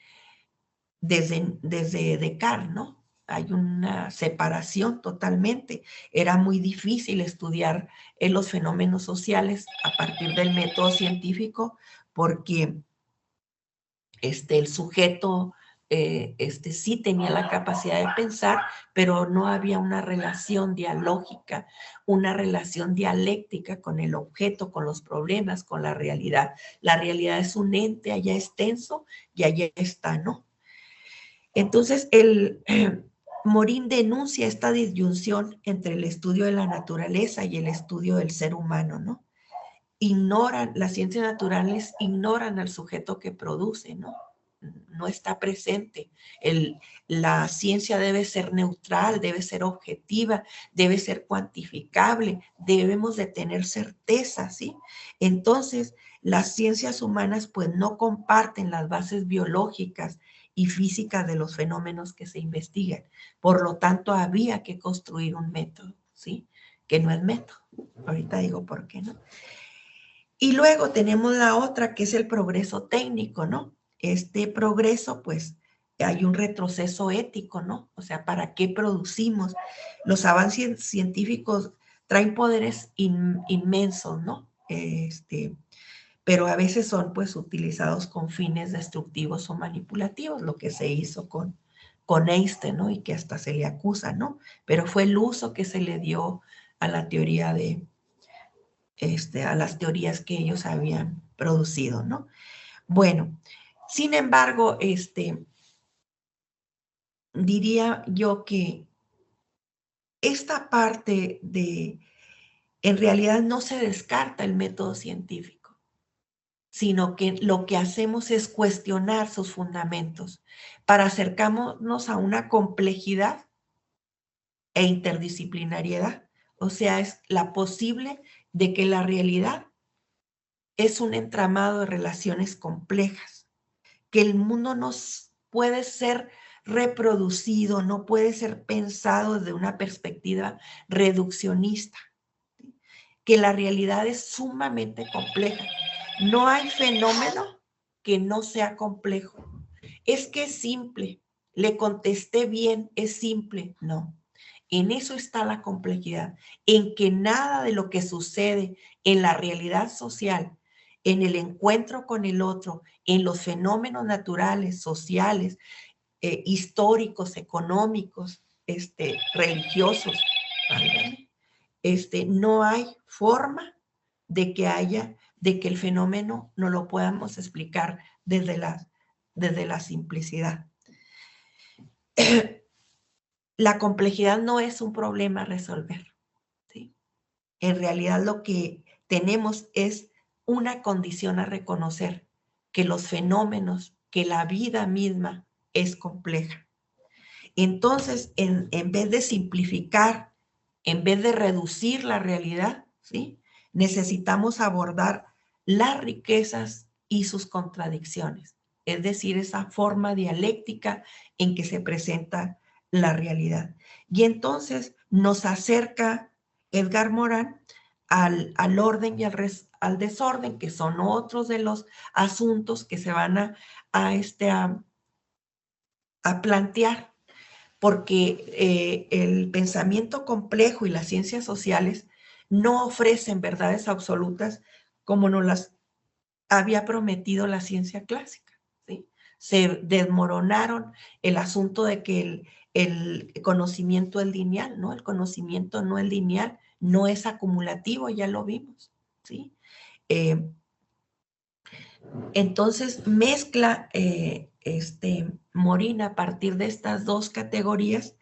Descartes, ¿no? Hay una separación totalmente. Era muy difícil estudiar los fenómenos sociales a partir del método científico porque el sujeto sí tenía la capacidad de pensar, pero no había una relación dialógica, una relación dialéctica con el objeto, con los problemas, con la realidad. La realidad es un ente allá extenso y allá está, ¿no? Entonces, Morín denuncia esta disyunción entre el estudio de la naturaleza y el estudio del ser humano, ¿no? Las ciencias naturales ignoran al sujeto que produce, ¿no? No está presente. La ciencia debe ser neutral, debe ser objetiva, debe ser cuantificable, debemos de tener certeza, ¿sí? Entonces, las ciencias humanas pues no comparten las bases biológicas y físicas de los fenómenos que se investigan. Por lo tanto, había que construir un método, ¿sí? Que no es método. Ahorita digo por qué, ¿no? Y luego tenemos la otra, que es el progreso técnico, ¿no? Este progreso, pues, hay un retroceso ético, ¿no? O sea, ¿para qué producimos? Los avances científicos traen poderes inmensos, ¿no? Pero a veces son, pues, utilizados con fines destructivos o manipulativos, lo que se hizo con Einstein, ¿no? Y que hasta se le acusa, ¿no? Pero fue el uso que se le dio a la teoría a las teorías que ellos habían producido, ¿no? Bueno, sin embargo, diría yo que esta parte en realidad no se descarta el método científico, sino que lo que hacemos es cuestionar sus fundamentos para acercarnos a una complejidad e interdisciplinariedad. O sea, es la posible de que la realidad es un entramado de relaciones complejas, que el mundo no puede ser reproducido, no puede ser pensado desde una perspectiva reduccionista, que la realidad es sumamente compleja. No hay fenómeno que no sea complejo. Es que es simple. Le contesté bien, es simple. No. En eso está la complejidad, en que nada de lo que sucede en la realidad social, en el encuentro con el otro, en los fenómenos naturales, sociales, históricos, económicos, religiosos, ¿vale? No hay forma de que el fenómeno no lo podamos explicar desde la simplicidad. La complejidad no es un problema a resolver, ¿sí? En realidad lo que tenemos es una condición a reconocer, que los fenómenos, que la vida misma es compleja. Entonces, en vez de simplificar, en vez de reducir la realidad, ¿sí?, necesitamos abordar las riquezas y sus contradicciones, es decir, esa forma dialéctica en que se presenta la realidad. Y entonces nos acerca Edgar Morin al orden y al desorden, que son otros de los asuntos que se van a plantear, porque el pensamiento complejo y las ciencias sociales no ofrecen verdades absolutas como nos las había prometido la ciencia clásica, ¿sí? Se desmoronaron el asunto de que el conocimiento es lineal, ¿no? El conocimiento no es lineal, no es acumulativo, ya lo vimos, ¿sí? Entonces mezcla Morin a partir de estas dos categorías,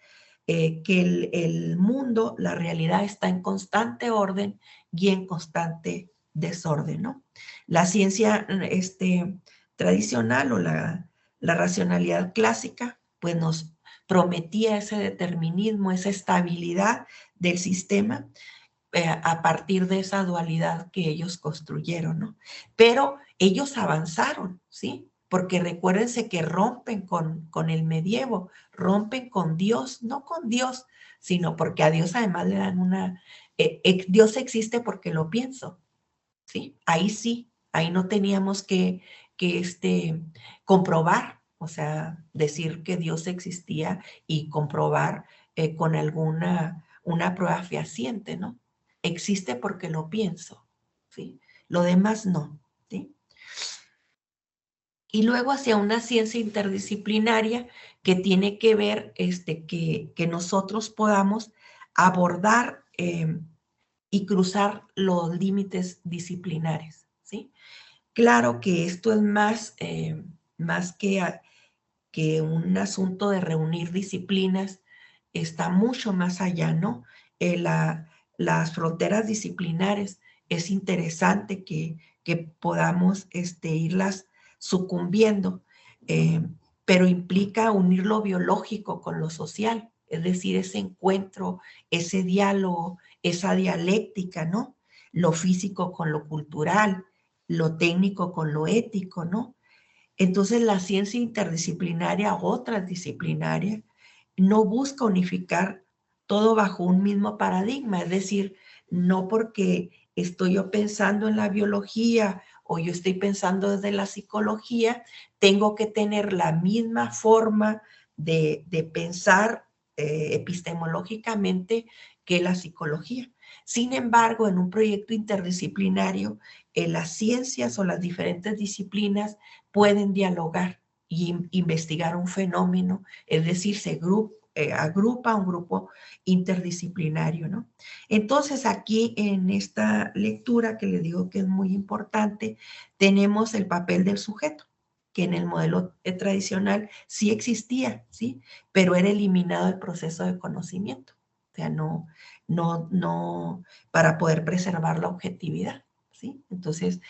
que el mundo, la realidad está en constante orden y en constante desorden, ¿no? La ciencia tradicional o la racionalidad clásica, pues nos prometía ese determinismo, esa estabilidad del sistema, a partir de esa dualidad que ellos construyeron, ¿no? Pero ellos avanzaron, ¿sí? Porque recuérdense que rompen con el medievo, rompen con Dios, no con Dios, sino porque a Dios además le dan Dios existe porque lo pienso, ¿sí? Ahí no teníamos que comprobar, o sea, decir que Dios existía y comprobar con una prueba fehaciente, ¿no? Existe porque lo pienso, ¿sí? Lo demás no, ¿sí? Y luego hacia una ciencia interdisciplinaria que tiene que ver que nosotros podamos abordar y cruzar los límites disciplinares, ¿sí? Claro que esto es más que un asunto de reunir disciplinas, está mucho más allá, ¿no? Las fronteras disciplinares, es interesante que podamos irlas sucumbiendo, pero implica unir lo biológico con lo social, es decir, ese encuentro, ese diálogo, esa dialéctica, ¿no? Lo físico con lo cultural, lo técnico con lo ético, ¿no? Entonces la ciencia interdisciplinaria o transdisciplinaria no busca unificar todo bajo un mismo paradigma, es decir, no porque estoy yo pensando en la biología o yo estoy pensando desde la psicología, tengo que tener la misma forma de pensar epistemológicamente que la psicología. Sin embargo, en un proyecto interdisciplinario, las ciencias o las diferentes disciplinas pueden dialogar y investigar un fenómeno, es decir, se agrupa un grupo interdisciplinario, ¿no? Entonces, aquí en esta lectura que le digo que es muy importante, tenemos el papel del sujeto, que en el modelo tradicional sí existía, ¿sí? Pero era eliminado el proceso de conocimiento, o sea, no, para poder preservar la objetividad. ¿sí? Entonces,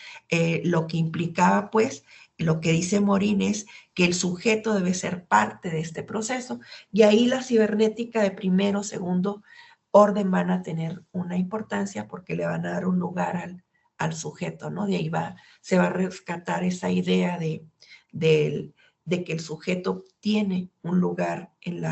lo que implicaba, pues, lo que dice Morin es que el sujeto debe ser parte de este proceso, y ahí la cibernética de primero, segundo orden van a tener una importancia porque le van a dar un lugar al sujeto, ¿no? De ahí se va a rescatar esa idea de que el sujeto tiene un lugar en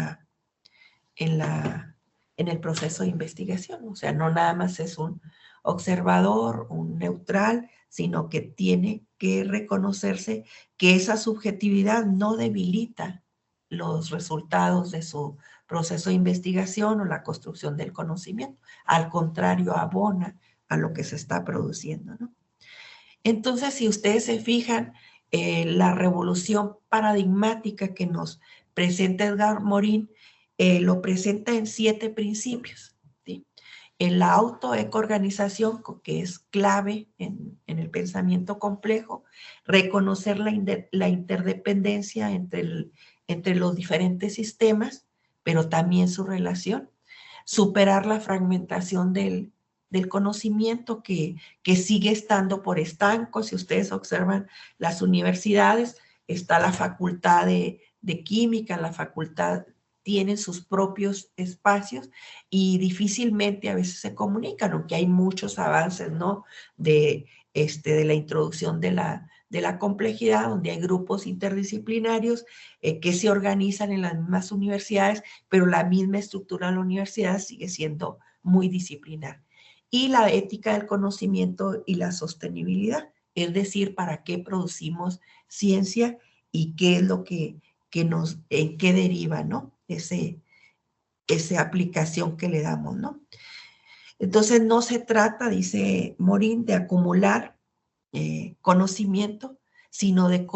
el proceso de investigación. O sea, no nada más es un observador, un neutral, sino que tiene que reconocerse que esa subjetividad no debilita los resultados de su proceso de investigación o la construcción del conocimiento. Al contrario, abona a lo que se está produciendo, ¿no? Entonces, si ustedes se fijan, la revolución paradigmática que nos presenta Edgar Morin, lo presenta en 7 principios, ¿sí? En la autoecoorganización, que es clave en el pensamiento complejo, reconocer la interdependencia entre los diferentes sistemas, pero también su relación, superar la fragmentación del conocimiento que sigue estando por estancos. Si ustedes observan las universidades, está la facultad de química, la facultad tienen sus propios espacios y difícilmente a veces se comunican, aunque hay muchos avances, ¿no? De la introducción de la complejidad, donde hay grupos interdisciplinarios que se organizan en las mismas universidades, pero la misma estructura de la universidad sigue siendo muy disciplinar. Y la ética del conocimiento y la sostenibilidad, es decir, para qué producimos ciencia y qué es lo en qué deriva, ¿no? Esa aplicación que le damos, ¿no? Entonces no se trata, dice Morin, de acumular conocimiento, sino de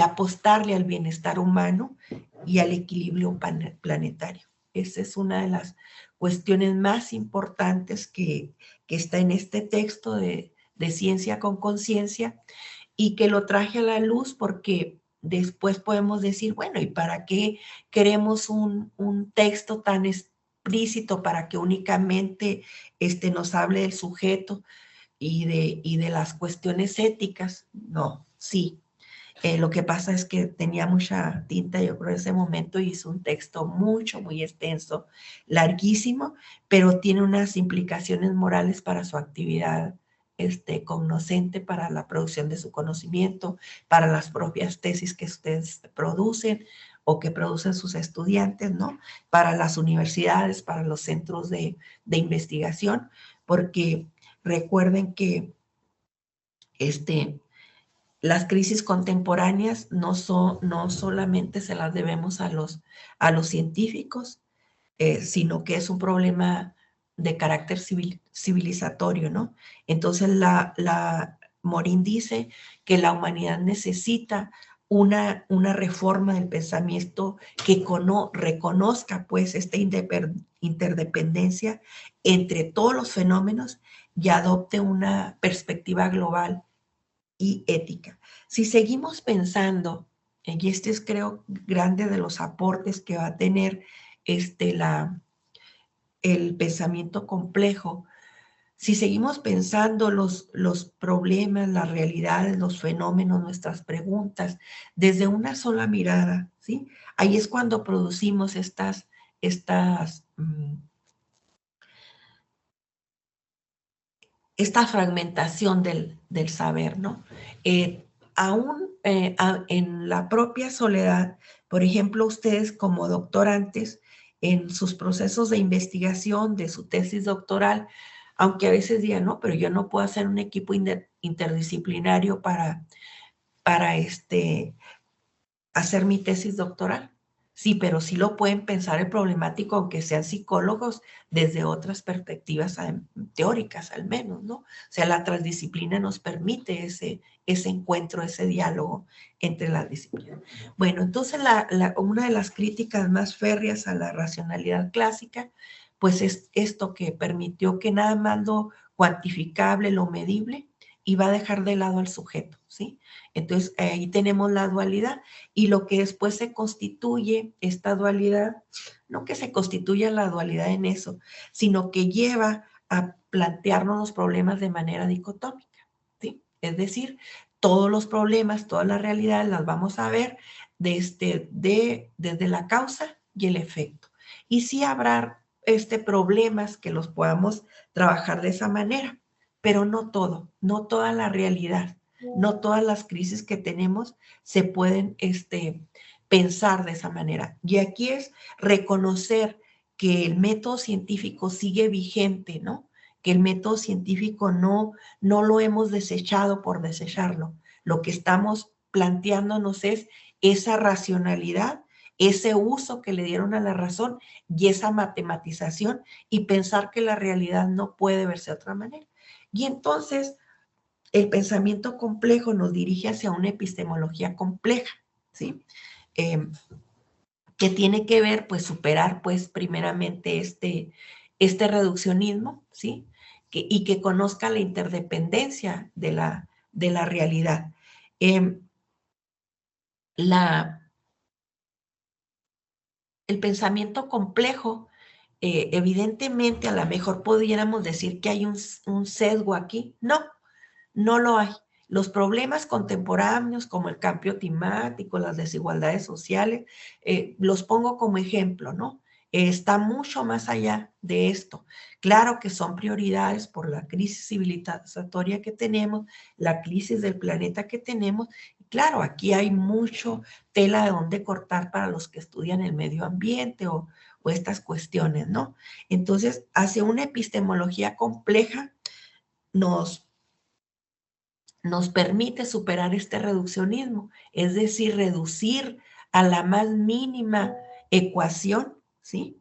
apostarle al bienestar humano y al equilibrio planetario. Esa es una de las cuestiones más importantes que está en este texto de Ciencia con Conciencia, y que lo traje a la luz porque después podemos decir, bueno, ¿y para qué queremos un texto tan explícito para que únicamente nos hable del sujeto y de las cuestiones éticas? No, sí. Lo que pasa es que tenía mucha tinta, yo creo, en ese momento, y hizo un texto muy extenso, larguísimo, pero tiene unas implicaciones morales para su actividad cognoscente, para la producción de su conocimiento, para las propias tesis que ustedes producen o que producen sus estudiantes, ¿no? Para las universidades, para los centros de investigación, porque recuerden que las crisis contemporáneas no solamente se las debemos a los científicos, sino que es un problema de carácter civilizatorio, ¿no? Entonces, Morin dice que la humanidad necesita una reforma del pensamiento que reconozca, pues, esta interdependencia entre todos los fenómenos y adopte una perspectiva global y ética. Si seguimos pensando, y este es, creo, grande de los aportes que va a tener el pensamiento complejo, si seguimos pensando los problemas, las realidades, los fenómenos, nuestras preguntas, desde una sola mirada, ¿sí? Ahí es cuando producimos esta fragmentación del saber, ¿no? Aún en la propia soledad, por ejemplo, ustedes como doctorantes, en sus procesos de investigación de su tesis doctoral, aunque a veces digan, no, pero yo no puedo hacer un equipo interdisciplinario para hacer mi tesis doctoral. Sí, pero sí lo pueden pensar el problemático, aunque sean psicólogos, desde otras perspectivas teóricas al menos, ¿no? O sea, la transdisciplina nos permite ese encuentro, ese diálogo entre las disciplinas. Bueno, entonces una de las críticas más férreas a la racionalidad clásica, pues es esto que permitió que nada más lo cuantificable, lo medible, iba a dejar de lado al sujeto, ¿sí? Entonces, ahí tenemos la dualidad, y lo que después se constituye, esta dualidad, no que se constituya la dualidad en eso, sino que lleva a plantearnos los problemas de manera dicotómica, ¿sí? Es decir, todos los problemas, todas las realidades las vamos a ver desde la causa y el efecto. Y sí habrá problemas que los podamos trabajar de esa manera, pero no todo, no toda la realidad, no todas las crisis que tenemos se pueden pensar de esa manera. Y aquí es reconocer que el método científico sigue vigente, ¿no? Que el método científico no lo hemos desechado por desecharlo. Lo que estamos planteándonos es esa racionalidad, ese uso que le dieron a la razón y esa matematización y pensar que la realidad no puede verse de otra manera. Y entonces el pensamiento complejo nos dirige hacia una epistemología compleja, ¿sí? Que tiene que ver, pues, superar, pues, primeramente este reduccionismo, ¿sí? Y que conozca la interdependencia de la realidad. El pensamiento complejo, evidentemente, a lo mejor pudiéramos decir que hay un sesgo aquí. No, no lo hay. Los problemas contemporáneos como el cambio climático, las desigualdades sociales, los pongo como ejemplo, ¿no? Está mucho más allá de esto. Claro que son prioridades por la crisis civilizatoria que tenemos, la crisis del planeta que tenemos. Claro, aquí hay mucho tela de donde cortar para los que estudian el medio ambiente o estas cuestiones, ¿no? Entonces, hacia una epistemología compleja nos permite superar este reduccionismo, es decir, reducir a la más mínima ecuación, ¿sí?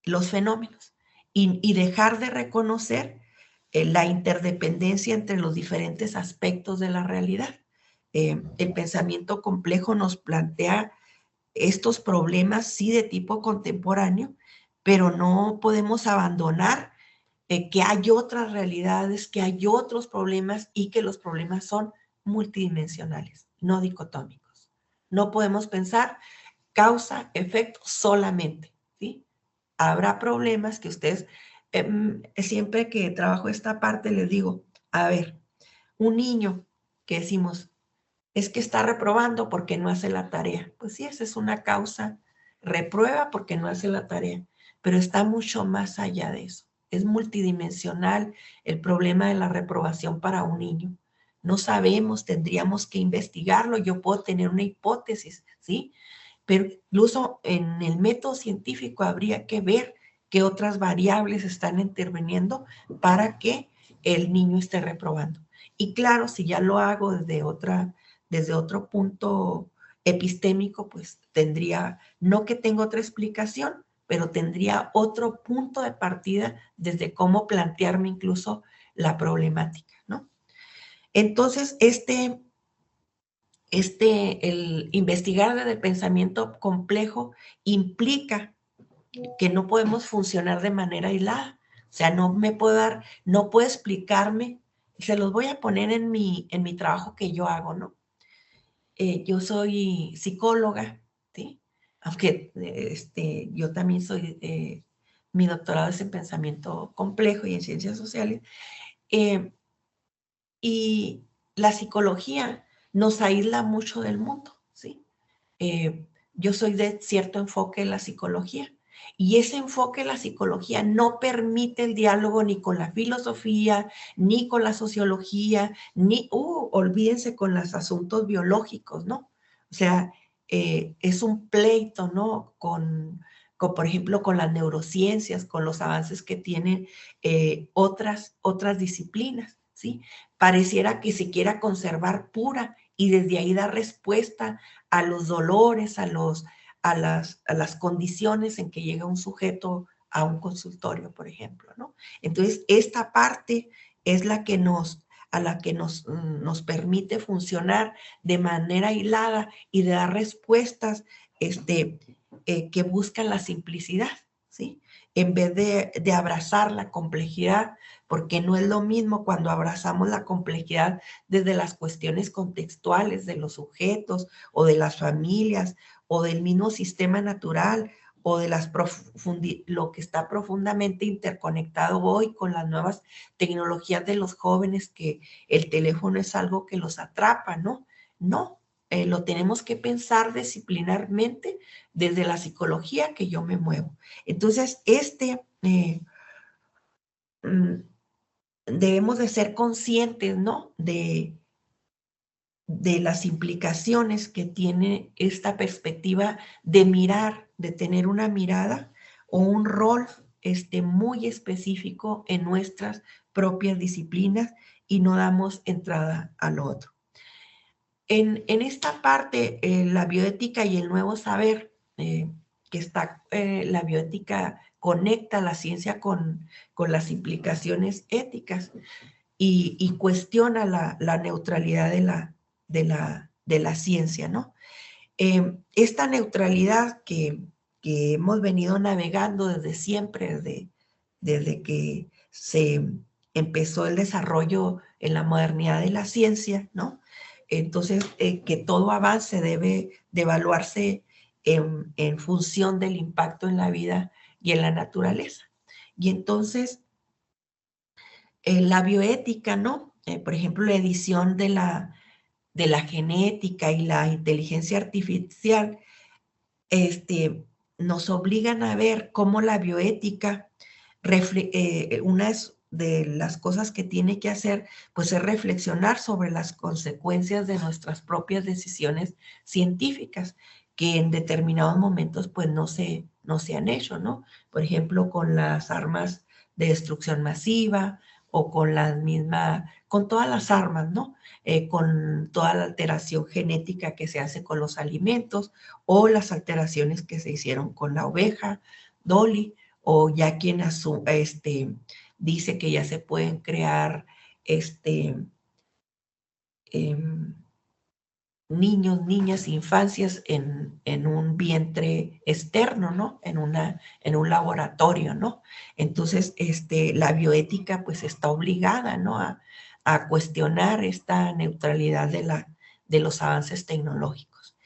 Los fenómenos y dejar de reconocer la interdependencia entre los diferentes aspectos de la realidad. El pensamiento complejo nos plantea estos problemas, sí, de tipo contemporáneo, pero no podemos abandonar que hay otras realidades, que hay otros problemas y que los problemas son multidimensionales, no dicotómicos. No podemos pensar causa, efecto solamente, ¿sí? Habrá problemas que ustedes, siempre que trabajo esta parte les digo, a ver, un niño que decimos, es que está reprobando porque no hace la tarea. Pues sí, esa es una causa, reprueba porque no hace la tarea, pero está mucho más allá de eso. Es multidimensional el problema de la reprobación para un niño. No sabemos, tendríamos que investigarlo. Yo puedo tener una hipótesis, ¿sí? Pero incluso en el método científico habría que ver qué otras variables están interviniendo para que el niño esté reprobando. Y claro, si ya lo hago desde otro punto epistémico, pues tendría, no que tenga otra explicación, pero tendría otro punto de partida desde cómo plantearme incluso la problemática, ¿no? Entonces, el investigar desde el pensamiento complejo implica que no podemos funcionar de manera aislada. O sea, no puedo explicarme. Se los voy a poner en mi trabajo que yo hago, ¿no? Yo soy psicóloga, ¿sí? Aunque yo también soy, mi doctorado es en pensamiento complejo y en ciencias sociales. Y la psicología nos aísla mucho del mundo, ¿sí? Yo soy de cierto enfoque en la psicología y ese enfoque en la psicología no permite el diálogo ni con la filosofía, ni con la sociología, olvídense con los asuntos biológicos, ¿no? O sea, es un pleito, ¿no? Por ejemplo, con las neurociencias, con los avances que tienen otras disciplinas, ¿sí? Pareciera que se quiera conservar pura y desde ahí dar respuesta a los dolores, a las condiciones en que llega un sujeto a un consultorio, por ejemplo, ¿no? Entonces, esta parte es la que nos permite funcionar de manera aislada y de dar respuestas que buscan la simplicidad, ¿sí? En vez de abrazar la complejidad, porque no es lo mismo cuando abrazamos la complejidad desde las cuestiones contextuales de los sujetos o de las familias o del mismo sistema natural o de lo que está profundamente interconectado hoy con las nuevas tecnologías de los jóvenes, que el teléfono es algo que los atrapa, ¿no? No, lo tenemos que pensar disciplinarmente desde la psicología que yo me muevo. Entonces, debemos de ser conscientes, ¿no? De las implicaciones que tiene esta perspectiva de mirar, de tener una mirada o un rol muy específico en nuestras propias disciplinas, y no damos entrada al otro. En esta parte, la bioética y el nuevo saber, la bioética conecta la ciencia con las implicaciones éticas y cuestiona la neutralidad de la ciencia, ¿no? Esta neutralidad que hemos venido navegando desde siempre, desde que se empezó el desarrollo en la modernidad de la ciencia, ¿no? Entonces, que todo avance debe de evaluarse en función del impacto en la vida y en la naturaleza. Y entonces, la bioética, ¿no? Por ejemplo, la edición de la genética y la inteligencia artificial, nos obligan a ver cómo la bioética, una de las cosas que tiene que hacer, pues es reflexionar sobre las consecuencias de nuestras propias decisiones científicas, que en determinados momentos pues no se han hecho, ¿no? Por ejemplo, con las armas de destrucción masiva, o con todas las armas, ¿no? Con toda la alteración genética que se hace con los alimentos, o las alteraciones que se hicieron con la oveja Dolly, o ya quien dice que ya se pueden crear niños, niñas, infancias en un vientre externo, ¿no? En un laboratorio, ¿no? Entonces, la bioética pues está obligada, ¿no? A cuestionar esta neutralidad de los avances tecnológicos.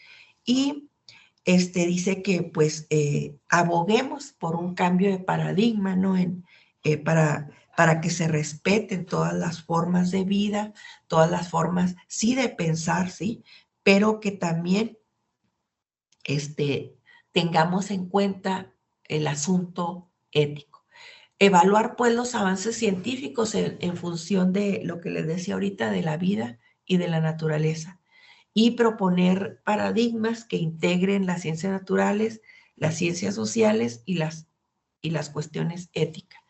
Y dice que pues aboguemos por un cambio de paradigma, ¿no? Para que se respeten todas las formas de vida, todas las formas, sí, de pensar, sí, pero que también tengamos en cuenta el asunto ético. Evaluar pues los avances científicos en función de lo que les decía ahorita, de la vida y de la naturaleza, y proponer paradigmas que integren las ciencias naturales, las ciencias sociales y las cuestiones éticas.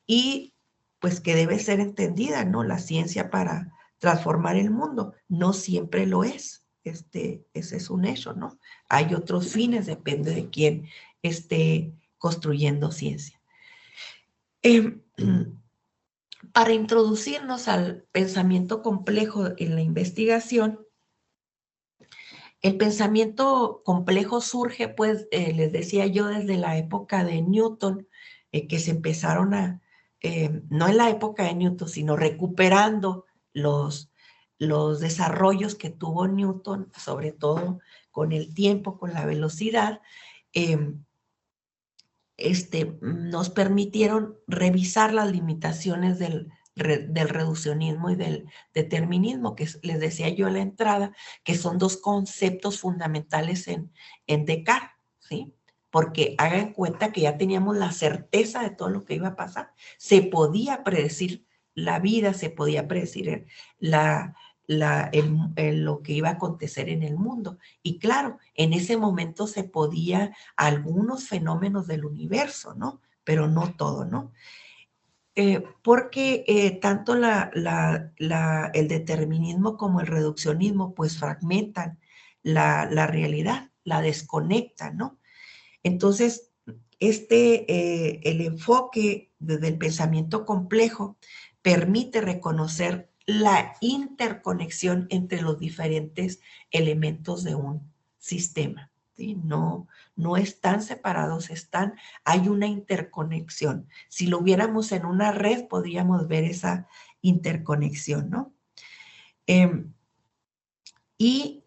Y pues que debe ser entendida, ¿no? La ciencia para transformar el mundo. No siempre lo es. Ese es un hecho, ¿no? Hay otros fines, depende de quién esté construyendo ciencia. Para introducirnos al pensamiento complejo en la investigación, el pensamiento complejo surge, pues, les decía yo, desde la época de Newton, que se empezaron no en la época de Newton, sino recuperando los desarrollos que tuvo Newton, sobre todo con el tiempo, con la velocidad, nos permitieron revisar las limitaciones del reduccionismo y del determinismo, que les decía yo en la entrada, que son dos conceptos fundamentales en Descartes, ¿sí? Porque hagan cuenta que ya teníamos la certeza de todo lo que iba a pasar. Se podía predecir la vida, se podía predecir lo que iba a acontecer en el mundo. Y claro, en ese momento se podía algunos fenómenos del universo, ¿no? Pero no todo, ¿no? Porque tanto el determinismo como el reduccionismo pues fragmentan la realidad, la desconectan, ¿no? Entonces, el enfoque desde el pensamiento complejo permite reconocer la interconexión entre los diferentes elementos de un sistema, ¿sí? No están separados, hay una interconexión. Si lo viéramos en una red, podríamos ver esa interconexión, ¿no? Y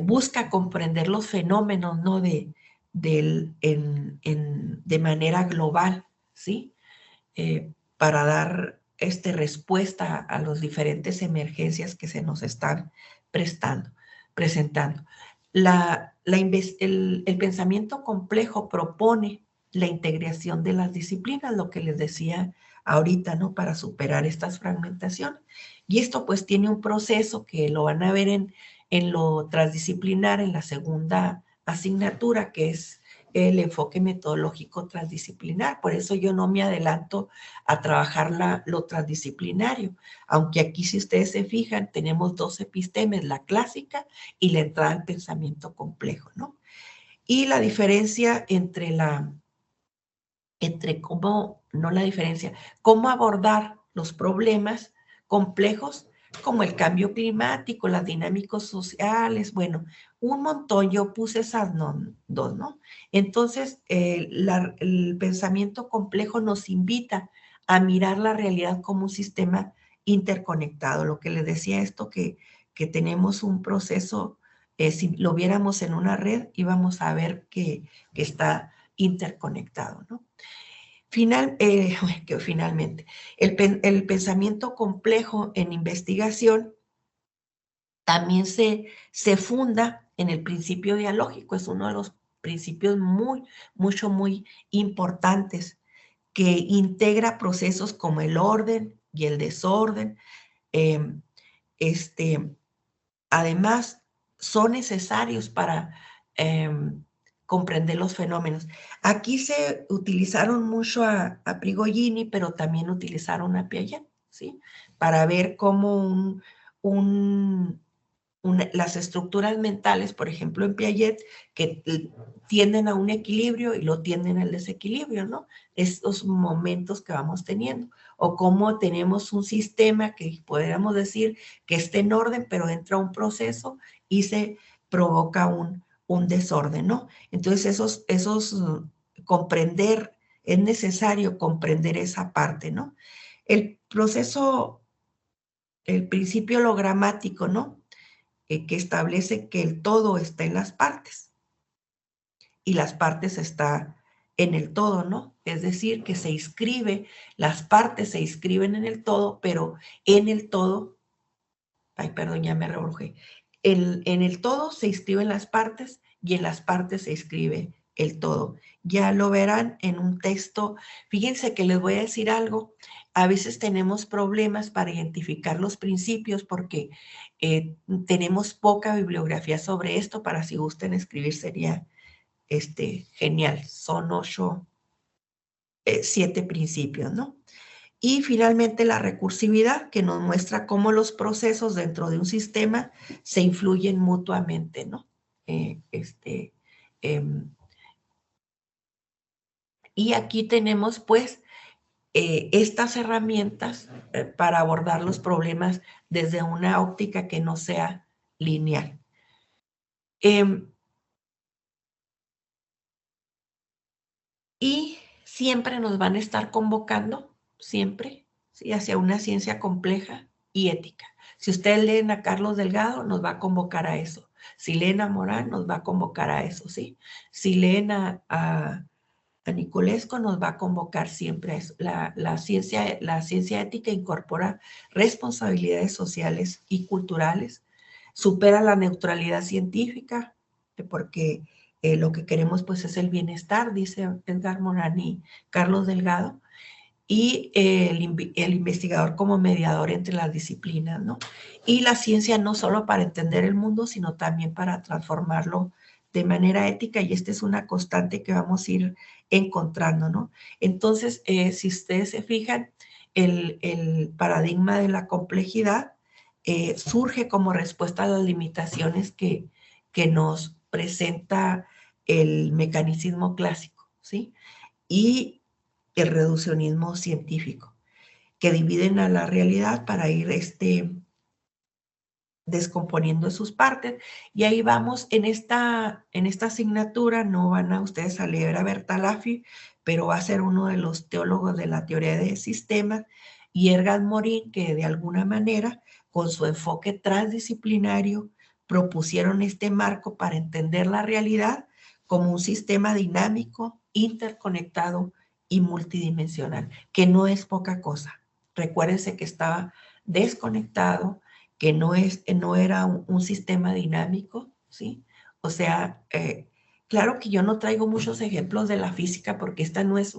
busca comprender los fenómenos, ¿no? de manera global, ¿sí? Para dar respuesta a las diferentes emergencias que se nos están presentando. El pensamiento complejo propone la integración de las disciplinas, lo que les decía ahorita, ¿no? Para superar estas fragmentaciones. Y esto pues tiene un proceso que lo van a ver en lo transdisciplinar, en la segunda asignatura, que es el enfoque metodológico transdisciplinar. Por eso yo no me adelanto a trabajar lo transdisciplinario, aunque aquí, si ustedes se fijan, tenemos 2 epistemes, la clásica y la entrada al pensamiento complejo, ¿no? Y la diferencia cómo abordar los problemas complejos como el cambio climático, las dinámicas sociales, bueno, un montón, yo puse esas dos, ¿no? Entonces, el pensamiento complejo nos invita a mirar la realidad como un sistema interconectado. Lo que les decía esto, que tenemos un proceso, si lo viéramos en una red, íbamos a ver que está interconectado, ¿no? Finalmente, el pensamiento complejo en investigación también se funda en el principio dialógico. Es uno de los principios muy importantes, que integra procesos como el orden y el desorden. Además, son necesarios para comprender los fenómenos. Aquí se utilizaron mucho a Prigogine, pero también utilizaron a Piaget, ¿sí? Para ver cómo las estructuras mentales, por ejemplo, en Piaget, que tienden a un equilibrio y lo tienden al desequilibrio, ¿no? Estos momentos que vamos teniendo. O cómo tenemos un sistema que podríamos decir que está en orden, pero entra un proceso y se provoca un desorden, ¿no? Entonces, comprender, es necesario comprender esa parte, ¿no? El principio logramático, ¿no? Que establece que el todo está en las partes y las partes están en el todo, ¿no? Es decir, que las partes se inscriben en el todo, pero en el todo, ya me rebrujé, en el todo se inscriben las partes y en las partes se inscribe el todo. Ya lo verán en un texto. Fíjense que les voy a decir algo. A veces tenemos problemas para identificar los principios porque tenemos poca bibliografía sobre esto. Para si gustan escribir sería genial. Son 7 principios, ¿no? Y finalmente la recursividad, que nos muestra cómo los procesos dentro de un sistema se influyen mutuamente, ¿no? Y aquí tenemos pues estas herramientas para abordar los problemas desde una óptica que no sea lineal. Y siempre nos van a estar convocando, siempre, ¿sí? Hacia una ciencia compleja y ética. Si ustedes leen a Carlos Delgado, nos va a convocar a eso. Si leen a Morán, nos va a convocar a eso, ¿sí? Si leen a Niculesco, nos va a convocar siempre a eso. La ciencia ética incorpora responsabilidades sociales y culturales, supera la neutralidad científica, porque lo que queremos pues es el bienestar, dice Edgar Morán y Carlos Delgado, y el investigador como mediador entre las disciplinas, ¿no? Y la ciencia no solo para entender el mundo, sino también para transformarlo de manera ética, y esta es una constante que vamos a ir encontrando, ¿no? Entonces, si ustedes se fijan, el paradigma de la complejidad surge como respuesta a las limitaciones que nos presenta el mecanicismo clásico, ¿sí? Y el reduccionismo científico, que dividen a la realidad para ir descomponiendo sus partes. Y ahí vamos, en esta asignatura no van a ustedes a leer a Bertalanffy, pero va a ser uno de los teólogos de la teoría de sistemas, y Edgar Morin, que de alguna manera, con su enfoque transdisciplinario, propusieron este marco para entender la realidad como un sistema dinámico, interconectado y multidimensional, que no es poca cosa. Recuérdense que estaba desconectado, que no era un sistema dinámico, ¿sí? O sea, claro que yo no traigo muchos ejemplos de la física porque esta no es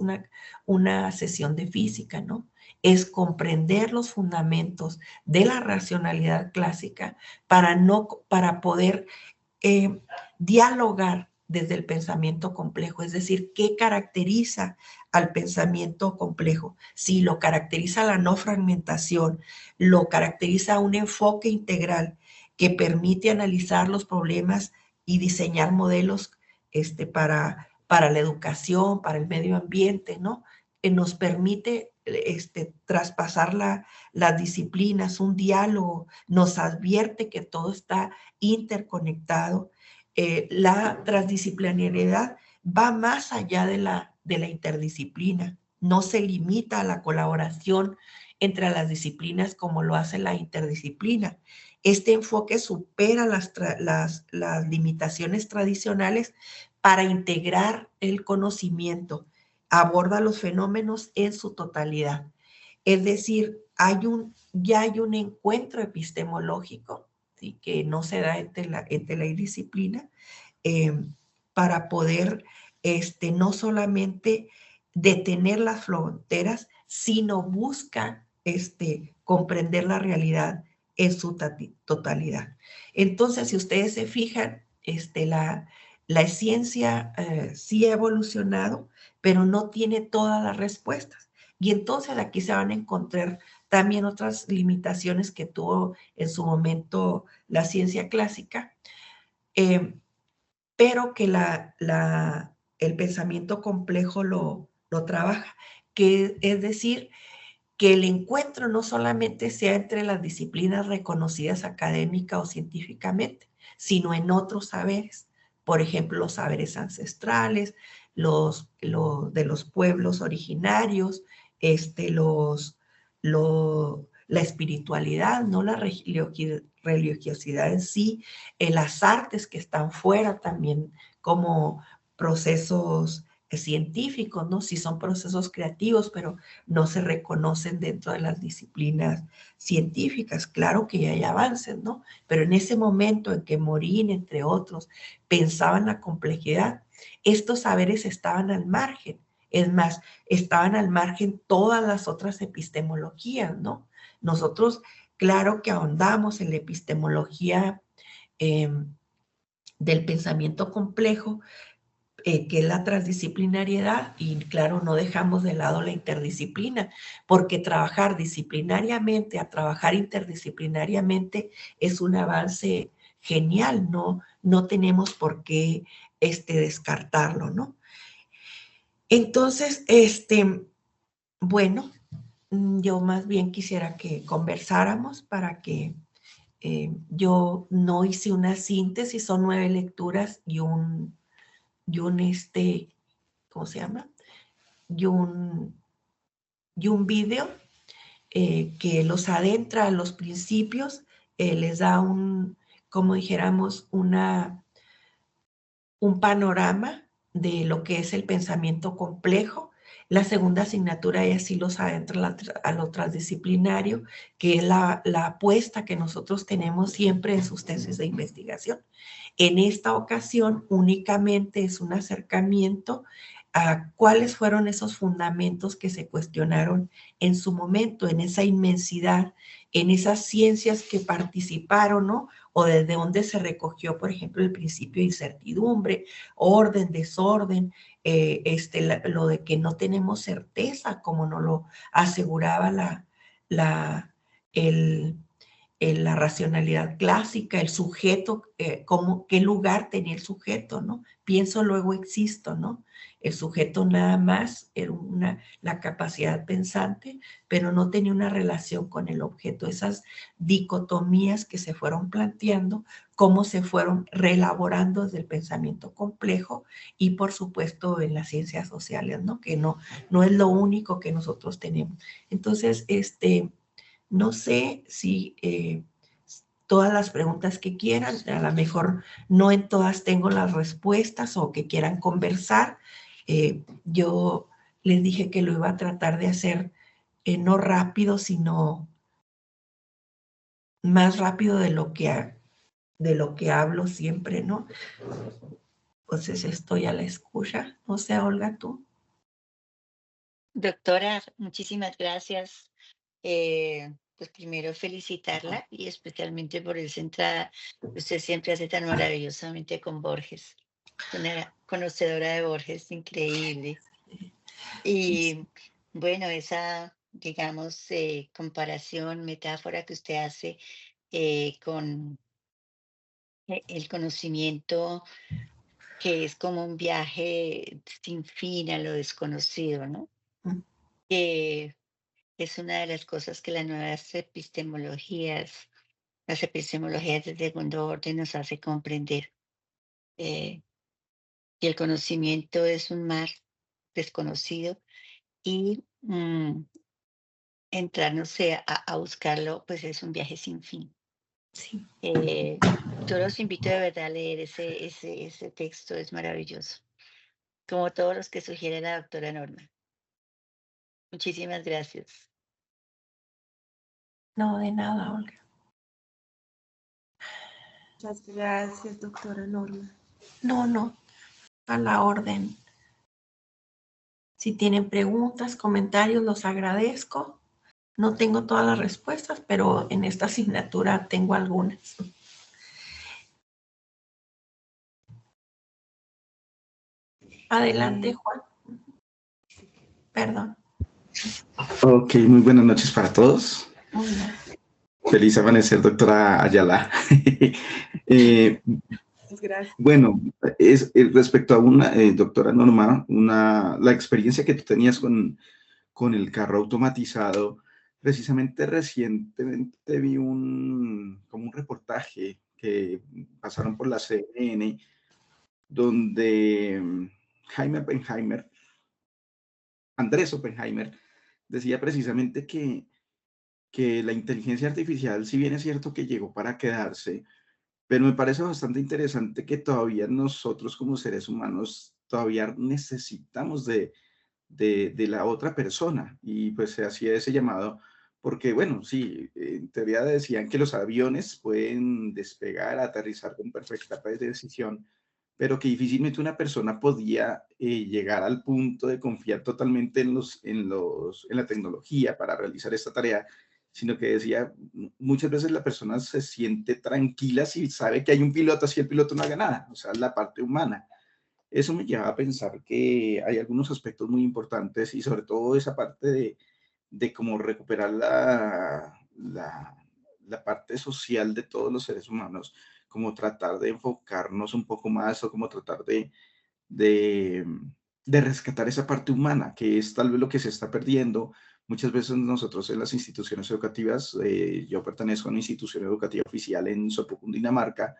una sesión de física, ¿no? Es comprender los fundamentos de la racionalidad clásica para poder dialogar desde el pensamiento complejo, es decir, ¿qué caracteriza al pensamiento complejo? Si lo caracteriza la no fragmentación, lo caracteriza un enfoque integral que permite analizar los problemas y diseñar modelos para la educación, para el medio ambiente, ¿no? Que nos permite traspasar las disciplinas, un diálogo, nos advierte que todo está interconectado. La transdisciplinariedad va más allá de la interdisciplina, no se limita a la colaboración entre las disciplinas como lo hace la interdisciplina. Este enfoque supera las limitaciones tradicionales para integrar el conocimiento, aborda los fenómenos en su totalidad. Es decir, ya hay un encuentro epistemológico, ¿sí?, que no se da entre la disciplina, para poder no solamente detener las fronteras, sino busca comprender la realidad en su totalidad. Entonces, si ustedes se fijan, la ciencia sí ha evolucionado, pero no tiene todas las respuestas. Y entonces aquí se van a encontrar también otras limitaciones que tuvo en su momento la ciencia clásica, pero que el pensamiento complejo lo trabaja, que es decir, que el encuentro no solamente sea entre las disciplinas reconocidas académica o científicamente, sino en otros saberes. Por ejemplo, los saberes ancestrales, de los pueblos originarios, la espiritualidad, no la religiosidad en sí, las artes que están fuera también como procesos científicos, ¿no? Sí son procesos creativos, pero no se reconocen dentro de las disciplinas científicas. Claro que ya hay avances, ¿no? Pero en ese momento en que Morín, entre otros, pensaban la complejidad, estos saberes estaban al margen. Es más, estaban al margen todas las otras epistemologías, ¿no? Nosotros, claro que ahondamos en la epistemología del pensamiento complejo, que es la transdisciplinariedad, y claro, no dejamos de lado la interdisciplina, porque trabajar disciplinariamente a trabajar interdisciplinariamente es un avance genial, no tenemos por qué descartarlo, ¿no? Entonces, bueno, yo más bien quisiera que conversáramos para que yo no hice una síntesis, son 9 lecturas y un ¿cómo se llama? Y un video que los adentra a los principios, les da como dijéramos, un panorama de lo que es el pensamiento complejo. La segunda asignatura ya sí los adentra a lo transdisciplinario, que es la apuesta que nosotros tenemos siempre en sus tesis de investigación. En esta ocasión únicamente es un acercamiento a cuáles fueron esos fundamentos que se cuestionaron en su momento, en esa inmensidad, en esas ciencias que participaron, ¿no? O desde donde se recogió, por ejemplo, el principio de incertidumbre, orden, desorden, lo de que no tenemos certeza, como nos lo aseguraba la racionalidad clásica, el sujeto, qué lugar tenía el sujeto, ¿no? Pienso, luego existo, ¿no? El sujeto nada más era la capacidad pensante, pero no tenía una relación con el objeto. Esas dicotomías que se fueron planteando, cómo se fueron reelaborando desde el pensamiento complejo y, por supuesto, en las ciencias sociales, ¿no? Que no es lo único que nosotros tenemos. Entonces, no sé si todas las preguntas que quieran. A lo mejor no en todas tengo las respuestas o que quieran conversar. Yo les dije que lo iba a tratar de hacer no rápido, sino más rápido de lo que hablo siempre, ¿no? Entonces estoy a la escucha. No sé, Olga, tú. Doctora, muchísimas gracias. Pues primero felicitarla y especialmente por esa entrada que usted siempre hace tan maravillosamente con Borges. Una conocedora de Borges increíble. Y bueno, esa, digamos, comparación, metáfora que usted hace con el conocimiento, que es como un viaje sin fin a lo desconocido, ¿no? Mm. Que es una de las cosas que las nuevas las epistemologías de segundo orden nos hace comprender. Que el conocimiento es un mar desconocido y entrar, no sé, a buscarlo, pues es un viaje sin fin. Sí. Yo los invito de verdad a leer ese texto, es maravilloso. Como todos los que sugiere la doctora Norma. Muchísimas gracias. No, de nada, Olga. Muchas gracias, doctora Norma. No, a la orden. Si tienen preguntas, comentarios, los agradezco. No tengo todas las respuestas, pero en esta asignatura tengo algunas. Adelante, Juan. Perdón. Ok, muy buenas noches para todos. Muy bien. Feliz amanecer, doctora Ayala. Gracias. Bueno, respecto a una, doctora Norma, la experiencia que tú tenías con el carro automatizado, precisamente recientemente vi como un reportaje que pasaron por la CNN, donde Andrés Oppenheimer, decía precisamente que la inteligencia artificial, si bien es cierto que llegó para quedarse, pero me parece bastante interesante que todavía nosotros como seres humanos todavía necesitamos de la otra persona. Y pues se hacía ese llamado porque, bueno, sí, en teoría decían que los aviones pueden despegar, aterrizar con perfecta precisión, pero que difícilmente una persona podía llegar al punto de confiar totalmente en la tecnología para realizar esta tarea, sino que decía, muchas veces la persona se siente tranquila si sabe que hay un piloto, así el piloto no haga nada, o sea, la parte humana. Eso me lleva a pensar que hay algunos aspectos muy importantes y sobre todo esa parte de cómo recuperar la parte social de todos los seres humanos, como tratar de enfocarnos un poco más o como tratar de, de rescatar esa parte humana, que es tal vez lo que se está perdiendo. Muchas veces nosotros en las instituciones educativas, yo pertenezco a una institución educativa oficial en Sopó, Dinamarca,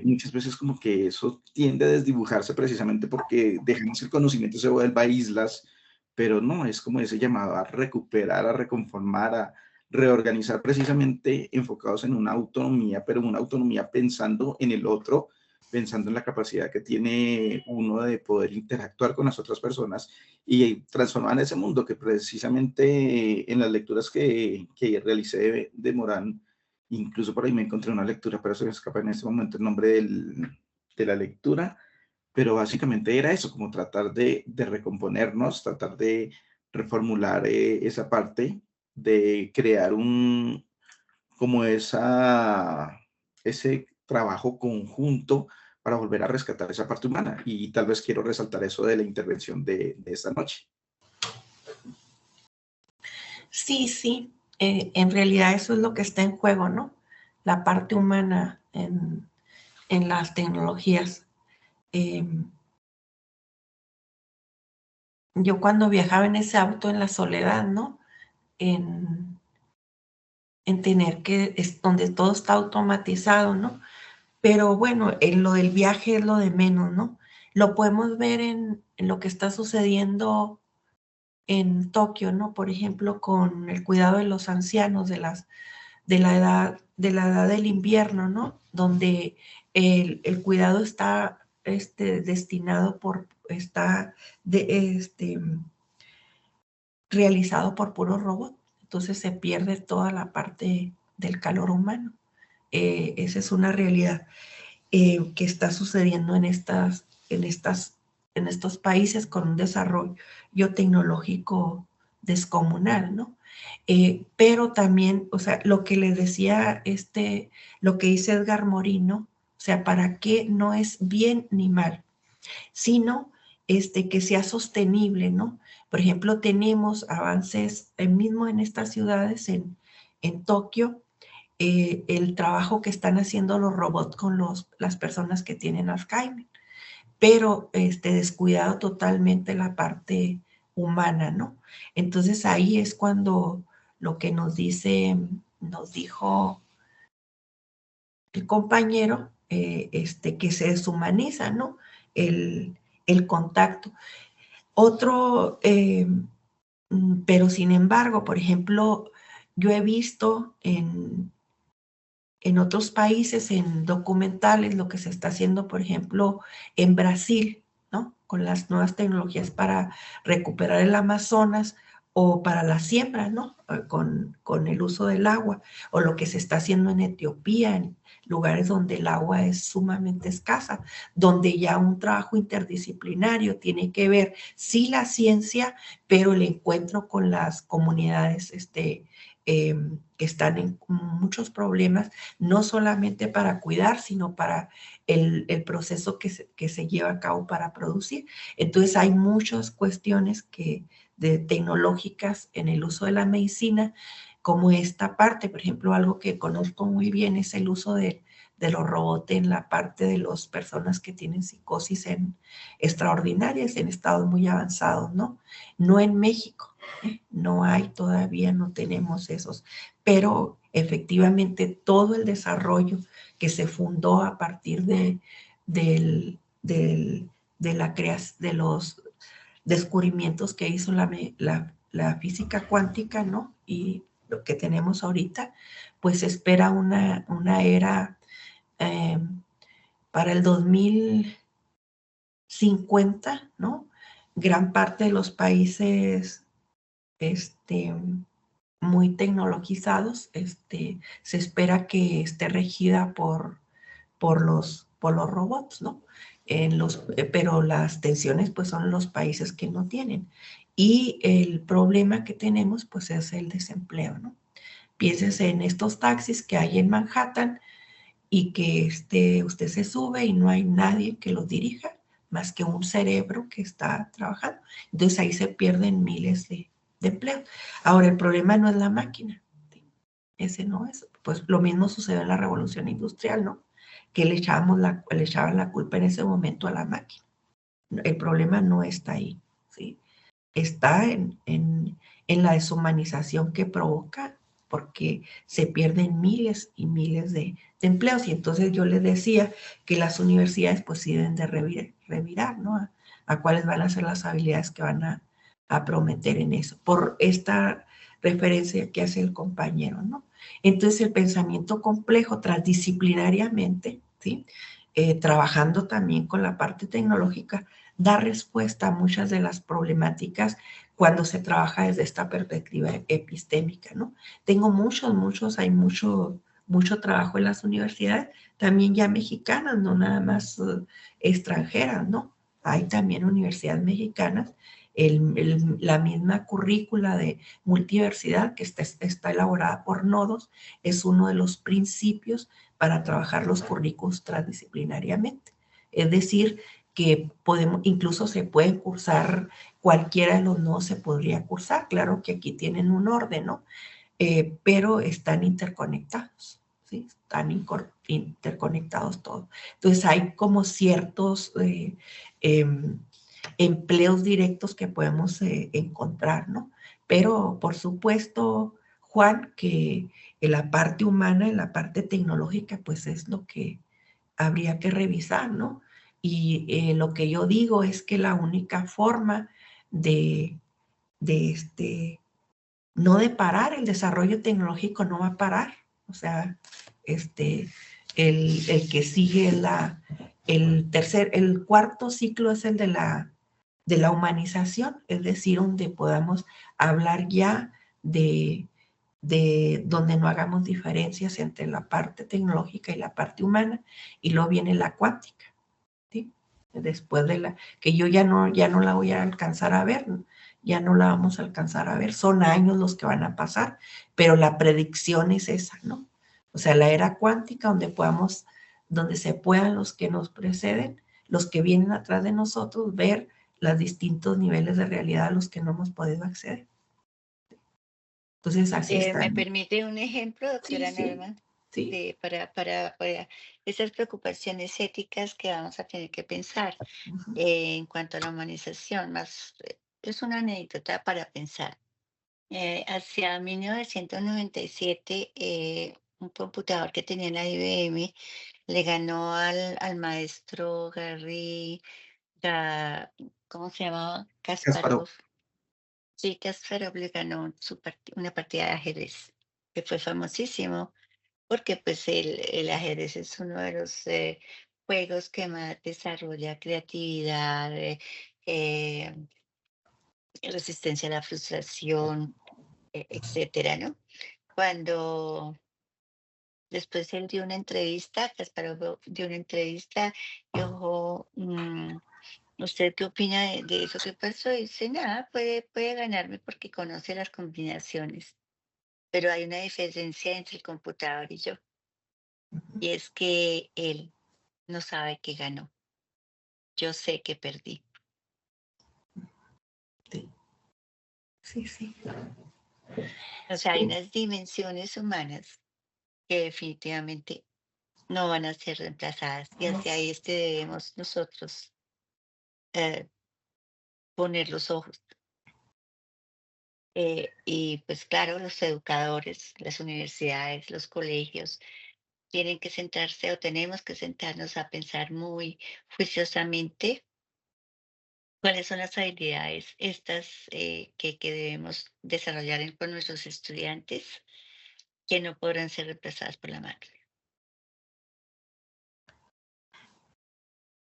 muchas veces como que eso tiende a desdibujarse precisamente porque dejamos que el conocimiento se vuelva islas, pero no, es como ese llamado a recuperar, a reconformar, a reorganizar precisamente enfocados en una autonomía, pero una autonomía pensando en el otro, pensando en la capacidad que tiene uno de poder interactuar con las otras personas y transformar ese mundo que precisamente en las lecturas que realicé de Morán, incluso por ahí me encontré una lectura, pero se me escapa en este momento el nombre de la lectura, pero básicamente era eso, como tratar de recomponernos, tratar de reformular esa parte, de crear como ese trabajo conjunto para volver a rescatar esa parte humana. Y tal vez quiero resaltar eso de la intervención de esta noche. Sí. En realidad eso es lo que está en juego, ¿no? La parte humana en las tecnologías. Yo cuando viajaba en ese auto en la soledad, ¿no? En tener donde todo está automatizado, ¿no? Pero bueno, lo del viaje es lo de menos, ¿no? Lo podemos ver en lo que está sucediendo en Tokio, ¿no? Por ejemplo, con el cuidado de los ancianos, de la edad del invierno, ¿no? Donde el cuidado está destinado realizado por puro robot. Entonces se pierde toda la parte del calor humano. Esa es una realidad que está sucediendo en estos países con un desarrollo tecnológico descomunal, ¿no? Pero también, o sea, lo que le decía lo que dice Edgar Morin, o sea, ¿para qué? No es bien ni mal, sino que sea sostenible, ¿no? Por ejemplo, tenemos avances mismo en estas ciudades, en Tokio, el trabajo que están haciendo los robots con las personas que tienen Alzheimer, pero descuidado totalmente la parte humana, ¿no? Entonces ahí es cuando lo que nos dijo el compañero, que se deshumaniza, ¿no? El contacto. Pero sin embargo, por ejemplo, yo he visto en otros países, en documentales, lo que se está haciendo, por ejemplo, en Brasil, ¿no? Con las nuevas tecnologías para recuperar el Amazonas o para la siembra, ¿no? Con el uso del agua, o lo que se está haciendo en Etiopía, en lugares donde el agua es sumamente escasa, donde ya un trabajo interdisciplinario tiene que ver, sí, la ciencia, pero el encuentro con las comunidades que están en muchos problemas, no solamente para cuidar, sino para el proceso que se lleva a cabo para producir. Entonces hay muchas cuestiones tecnológicas en el uso de la medicina, como esta parte. Por ejemplo, algo que conozco muy bien es el uso de los robots en la parte de las personas que tienen psicosis extraordinarias, en estados muy avanzados, ¿no? No en México, no hay todavía, no tenemos esos, pero efectivamente todo el desarrollo que se fundó a partir de los descubrimientos que hizo la física cuántica, ¿no? Y lo que tenemos ahorita, pues espera una era para el 2050, ¿no? Gran parte de los países muy tecnologizados, se espera que esté regida por los robots, ¿no? Pero las tensiones pues son los países que no tienen. Y el problema que tenemos pues es el desempleo, ¿no? Piénsese en estos taxis que hay en Manhattan y que usted se sube y no hay nadie que los dirija más que un cerebro que está trabajando. Entonces ahí se pierden miles de empleos. Ahora, el problema no es la máquina. ¿Sí? Ese no es. Pues lo mismo sucedió en la revolución industrial, ¿no? Que le echaban la culpa en ese momento a la máquina. El problema no está ahí, ¿sí? Está en la deshumanización que provoca, porque se pierden miles y miles de empleos. Y entonces yo les decía que las universidades pues deben de revirar, ¿no? A cuáles van a ser las habilidades que van a prometer en eso, por esta referencia que hace el compañero, ¿no? Entonces el pensamiento complejo transdisciplinariamente, ¿sí? Trabajando también con la parte tecnológica, da respuesta a muchas de las problemáticas cuando se trabaja desde esta perspectiva epistémica, ¿no? Hay mucho trabajo en las universidades, también ya mexicanas, no nada más extranjeras, ¿no? Hay también universidades mexicanas, la misma currícula de multiversidad que está elaborada por nodos es uno de los principios para trabajar los currículos transdisciplinariamente. Es decir, que incluso se pueden cursar, cualquiera de los nodos se podría cursar, claro que aquí tienen un orden, ¿no? Pero están interconectados, ¿sí? Están interconectados todos. Entonces hay como ciertos empleos directos que podemos encontrar, ¿no? Pero por supuesto, Juan, que en la parte humana, en la parte tecnológica, pues es lo que habría que revisar, ¿no? Y lo que yo digo es que la única forma no de parar el desarrollo tecnológico, no va a parar, O sea, el que sigue el cuarto ciclo es el de la humanización, es decir, donde podamos hablar ya de donde no hagamos diferencias entre la parte tecnológica y la parte humana, y luego viene la cuántica, ¿sí? Después de que yo ya no la voy a alcanzar a ver, ya no la vamos a alcanzar a ver, son años los que van a pasar, pero la predicción es esa, ¿no? O sea, la era cuántica donde se puedan los que nos preceden, los que vienen atrás de nosotros, ver los distintos niveles de realidad a los que no hemos podido acceder. Entonces, así está. ¿Me permite un ejemplo, doctora Sí, Norma? sí. Para esas preocupaciones éticas que vamos a tener que pensar en cuanto a la humanización, es una anécdota para pensar. Hacia 1997, un computador que tenía la IBM le ganó al maestro ¿cómo se llamaba? Kasparov. Kasparov. Sí, Kasparov le ganó una partida de ajedrez, que fue famosísimo, porque pues el ajedrez es uno de los juegos que más desarrolla creatividad, eh, resistencia a la frustración, etcétera, ¿no? Cuando después él dio una entrevista, Kasparov dio una entrevista, y dijo, ¿usted qué opina de eso que pasó? Y dice, nada, puede ganarme porque conoce las combinaciones, pero hay una diferencia entre el computador y yo, y es que él no sabe que ganó. Yo sé que perdí. Sí, sí. O sea, hay unas dimensiones humanas que definitivamente no van a ser reemplazadas, y hacia ahí debemos nosotros poner los ojos. Y pues claro, los educadores, las universidades, los colegios tienen que sentarse o tenemos que sentarnos a pensar muy juiciosamente cuáles son las habilidades estas que debemos desarrollar con nuestros estudiantes que no podrán ser reemplazadas por la máquina.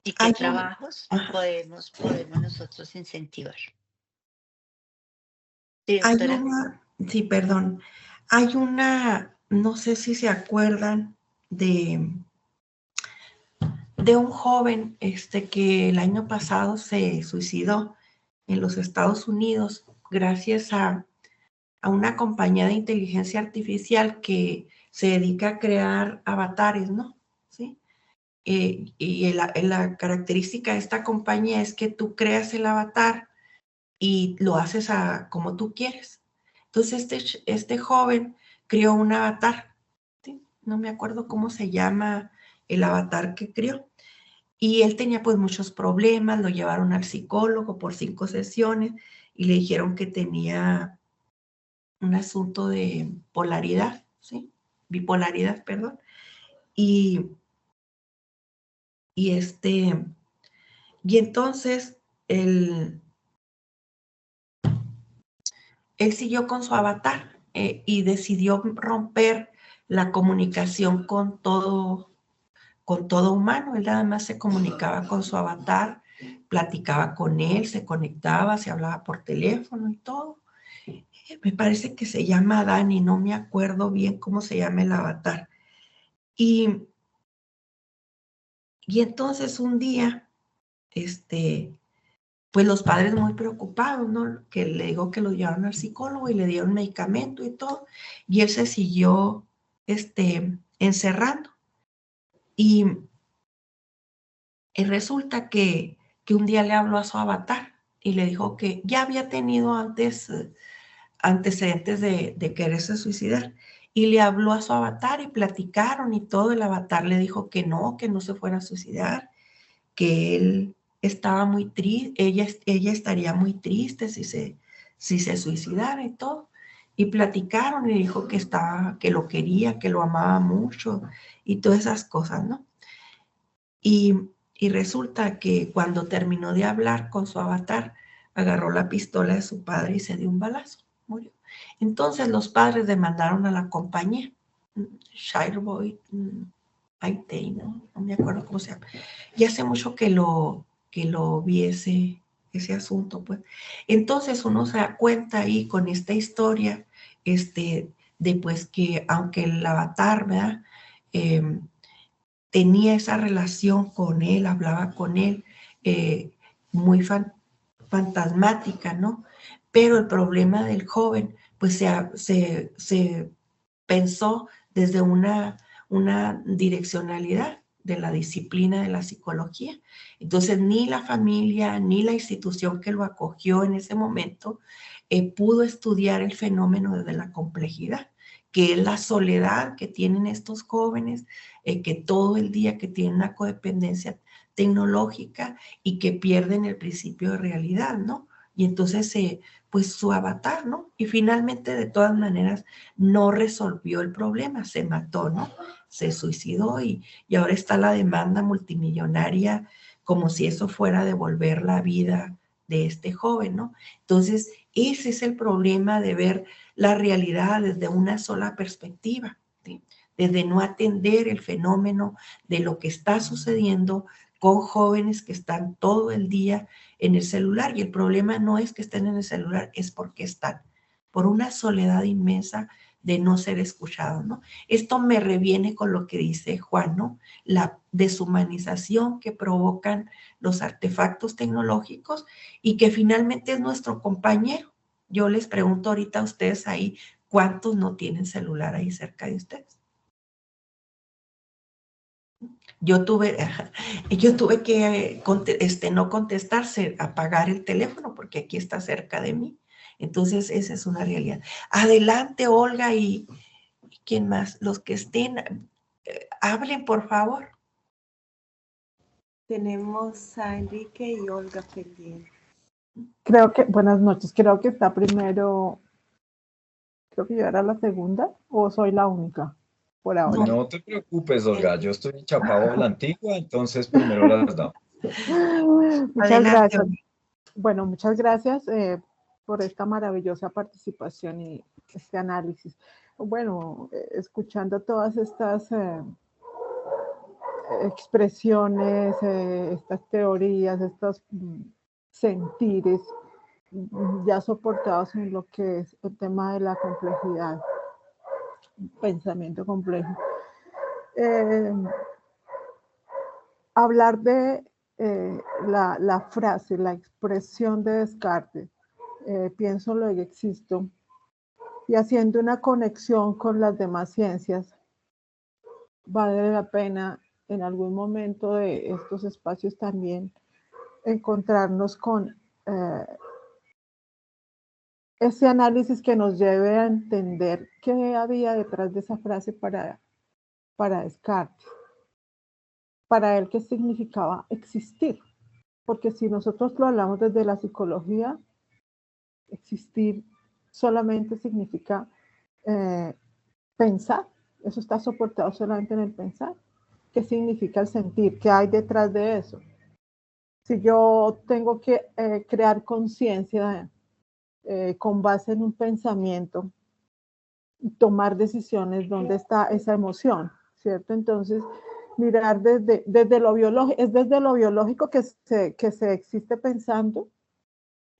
¿Y qué trabajos podemos nosotros incentivar? Sí, doctora. Sí, perdón. Hay no sé si se acuerdan de un joven que el año pasado se suicidó en los Estados Unidos gracias a una compañía de inteligencia artificial que se dedica a crear avatares, ¿no? ¿Sí? Y la característica de esta compañía es que tú creas el avatar y lo haces como tú quieres. Entonces, este joven creó un avatar, ¿sí? No me acuerdo cómo se llama el avatar que creó. Y él tenía pues muchos problemas, lo llevaron al psicólogo por 5 sesiones y le dijeron que tenía un asunto de polaridad, ¿sí? Bipolaridad, perdón. Y entonces él siguió con su avatar y decidió romper la comunicación con todo humano. Él nada más se comunicaba con su avatar, platicaba con él, se conectaba, se hablaba por teléfono y todo. Me parece que se llama Dani, no me acuerdo bien cómo se llama el avatar. Y entonces un día, pues los padres muy preocupados, ¿no? Que le digo que lo llevaron al psicólogo y le dieron medicamento y todo, y él se siguió, encerrando. Y resulta que un día le habló a su avatar y le dijo que ya había tenido antes antecedentes de quererse suicidar. Y le habló a su avatar y platicaron y todo. El avatar le dijo que no se fuera a suicidar, que él estaba muy triste, ella estaría muy triste si se suicidara y todo. Y platicaron y dijo que lo quería, que lo amaba mucho y todas esas cosas, ¿no? Y resulta que cuando terminó de hablar con su avatar, agarró la pistola de su padre y se dio un balazo, murió. Entonces los padres demandaron a la compañía Shireboy, Aitei, ¿no? No me acuerdo cómo se llama. Y hace mucho que lo vi ese asunto, pues. Entonces uno se da cuenta ahí con esta historia, de pues que aunque el avatar, ¿verdad? Tenía esa relación con él, hablaba con él, muy fantasmática, ¿no? Pero el problema del joven, pues se pensó desde una direccionalidad de la disciplina de la psicología. Entonces, ni la familia, ni la institución que lo acogió en ese momento pudo estudiar el fenómeno desde la complejidad, que es la soledad que tienen estos jóvenes, que todo el día que tienen una codependencia tecnológica y que pierden el principio de realidad, ¿no? Y entonces, pues su avatar, ¿no? Y finalmente, de todas maneras, no resolvió el problema, se mató, ¿no? Se suicidó y ahora está la demanda multimillonaria como si eso fuera a devolver la vida de este joven, ¿no? Entonces, ese es el problema de ver la realidad desde una sola perspectiva, ¿sí? Desde no atender el fenómeno de lo que está sucediendo con jóvenes que están todo el día en el celular. Y el problema no es que estén en el celular, es porque están por una soledad inmensa de no ser escuchado, ¿no? Esto me reviene con lo que dice Juan, ¿no? La deshumanización que provocan los artefactos tecnológicos y que finalmente es nuestro compañero. Yo les pregunto ahorita a ustedes ahí, ¿cuántos no tienen celular ahí cerca de ustedes? Yo tuve que no contestarse, apagar el teléfono porque aquí está cerca de mí. Entonces, esa es una realidad. Adelante, Olga, y ¿quién más? Los que estén, hablen, por favor. Tenemos a Enrique y Olga pendiente. Creo que, buenas noches, creo que está primero, creo que yo era la segunda o soy la única por ahora. No te preocupes, Olga, yo estoy en Chapao de la Antigua, entonces primero las damos. Muchas gracias. Bueno, muchas gracias por esta maravillosa participación y este análisis. Bueno, escuchando todas estas expresiones, estas teorías, estos sentires ya soportados en lo que es el tema de la complejidad, pensamiento complejo. Hablar de la frase, la expresión de Descartes, pienso luego existo, y haciendo una conexión con las demás ciencias, vale la pena en algún momento de estos espacios también encontrarnos con ese análisis que nos lleve a entender qué había detrás de esa frase para Descartes. Para él, ¿qué significaba existir? Porque si nosotros lo hablamos desde la psicología, existir solamente significa pensar. Eso está soportado solamente en el pensar. ¿Qué significa el sentir? ¿Qué hay detrás de eso? Si yo tengo que crear conciencia con base en un pensamiento y tomar decisiones, ¿dónde está esa emoción? ¿Cierto? Entonces, mirar desde lo biológico, ¿es desde lo biológico que se existe pensando?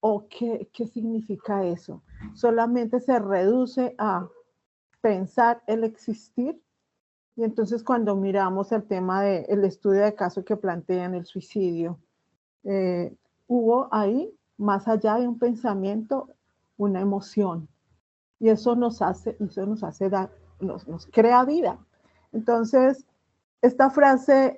¿O qué significa eso? Solamente se reduce a pensar el existir. Y entonces cuando miramos el tema del estudio de caso que plantean el suicidio, hubo ahí, más allá de un pensamiento, una emoción. Y eso nos crea vida. Entonces, esta frase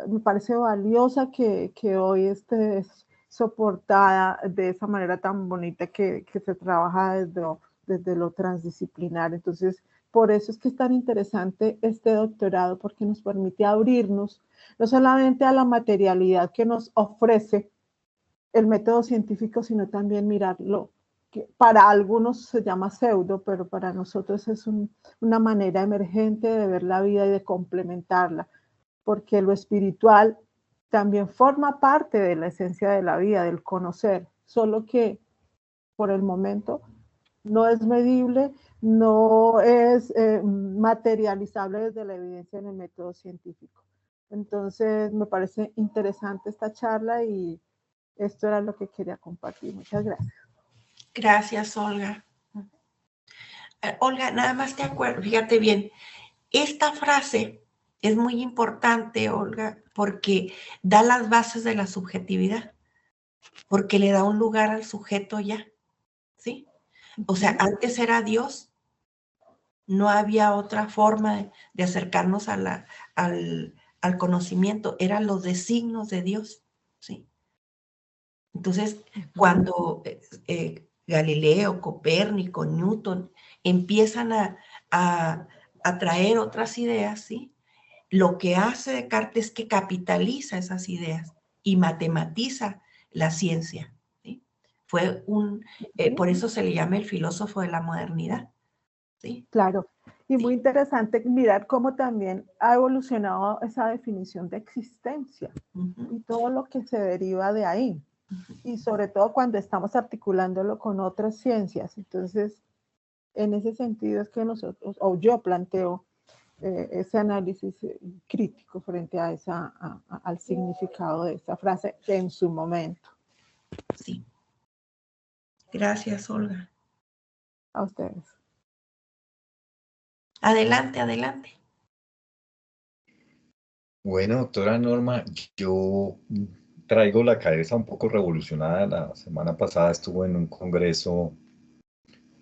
me parece valiosa que hoy esté soportada de esa manera tan bonita que se trabaja desde lo transdisciplinar. Entonces, por eso es que es tan interesante este doctorado, porque nos permite abrirnos no solamente a la materialidad que nos ofrece el método científico, sino también mirarlo, que para algunos se llama pseudo, pero para nosotros es una manera emergente de ver la vida y de complementarla, porque lo espiritual también forma parte de la esencia de la vida, del conocer, solo que por el momento no es medible, no es materializable desde la evidencia en el método científico. Entonces, me parece interesante esta charla y esto era lo que quería compartir. Muchas gracias. Gracias, Olga. Olga, nada más te acuerdo, fíjate bien, esta frase es muy importante, Olga, porque da las bases de la subjetividad, porque le da un lugar al sujeto ya, ¿sí? O sea, antes era Dios, no había otra forma de acercarnos a al conocimiento, eran los designios de Dios, ¿sí? Entonces, cuando Galileo, Copérnico, Newton empiezan a traer otras ideas, ¿sí? Lo que hace Descartes es que capitaliza esas ideas y matematiza la ciencia, ¿sí? Fue por eso se le llama el filósofo de la modernidad, ¿sí? Claro, y Sí. muy interesante mirar cómo también ha evolucionado esa definición de existencia y todo lo que se deriva de ahí. Y sobre todo cuando estamos articulándolo con otras ciencias. Entonces, en ese sentido es que nosotros, o yo planteo ese análisis crítico frente a al significado de esa frase en su momento. Sí. Gracias, Olga. A ustedes. Adelante, adelante. Bueno, doctora Norma, yo traigo la cabeza un poco revolucionada. La semana pasada estuve en un congreso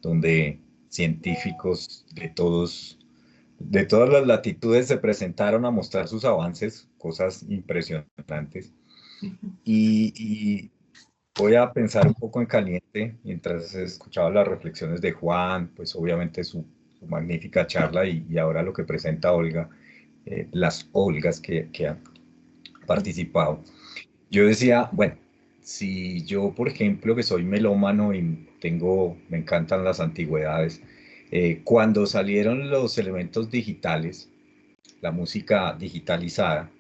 donde científicos de todas las latitudes se presentaron a mostrar sus avances, cosas impresionantes. Y voy a pensar un poco en caliente mientras escuchaba las reflexiones de Juan, pues obviamente su magnífica charla y ahora lo que presenta Olga, las Olgas que han participado. Yo decía, bueno, si yo, por ejemplo, que soy melómano y me encantan las antigüedades, cuando salieron los elementos digitales, la música digitalizada,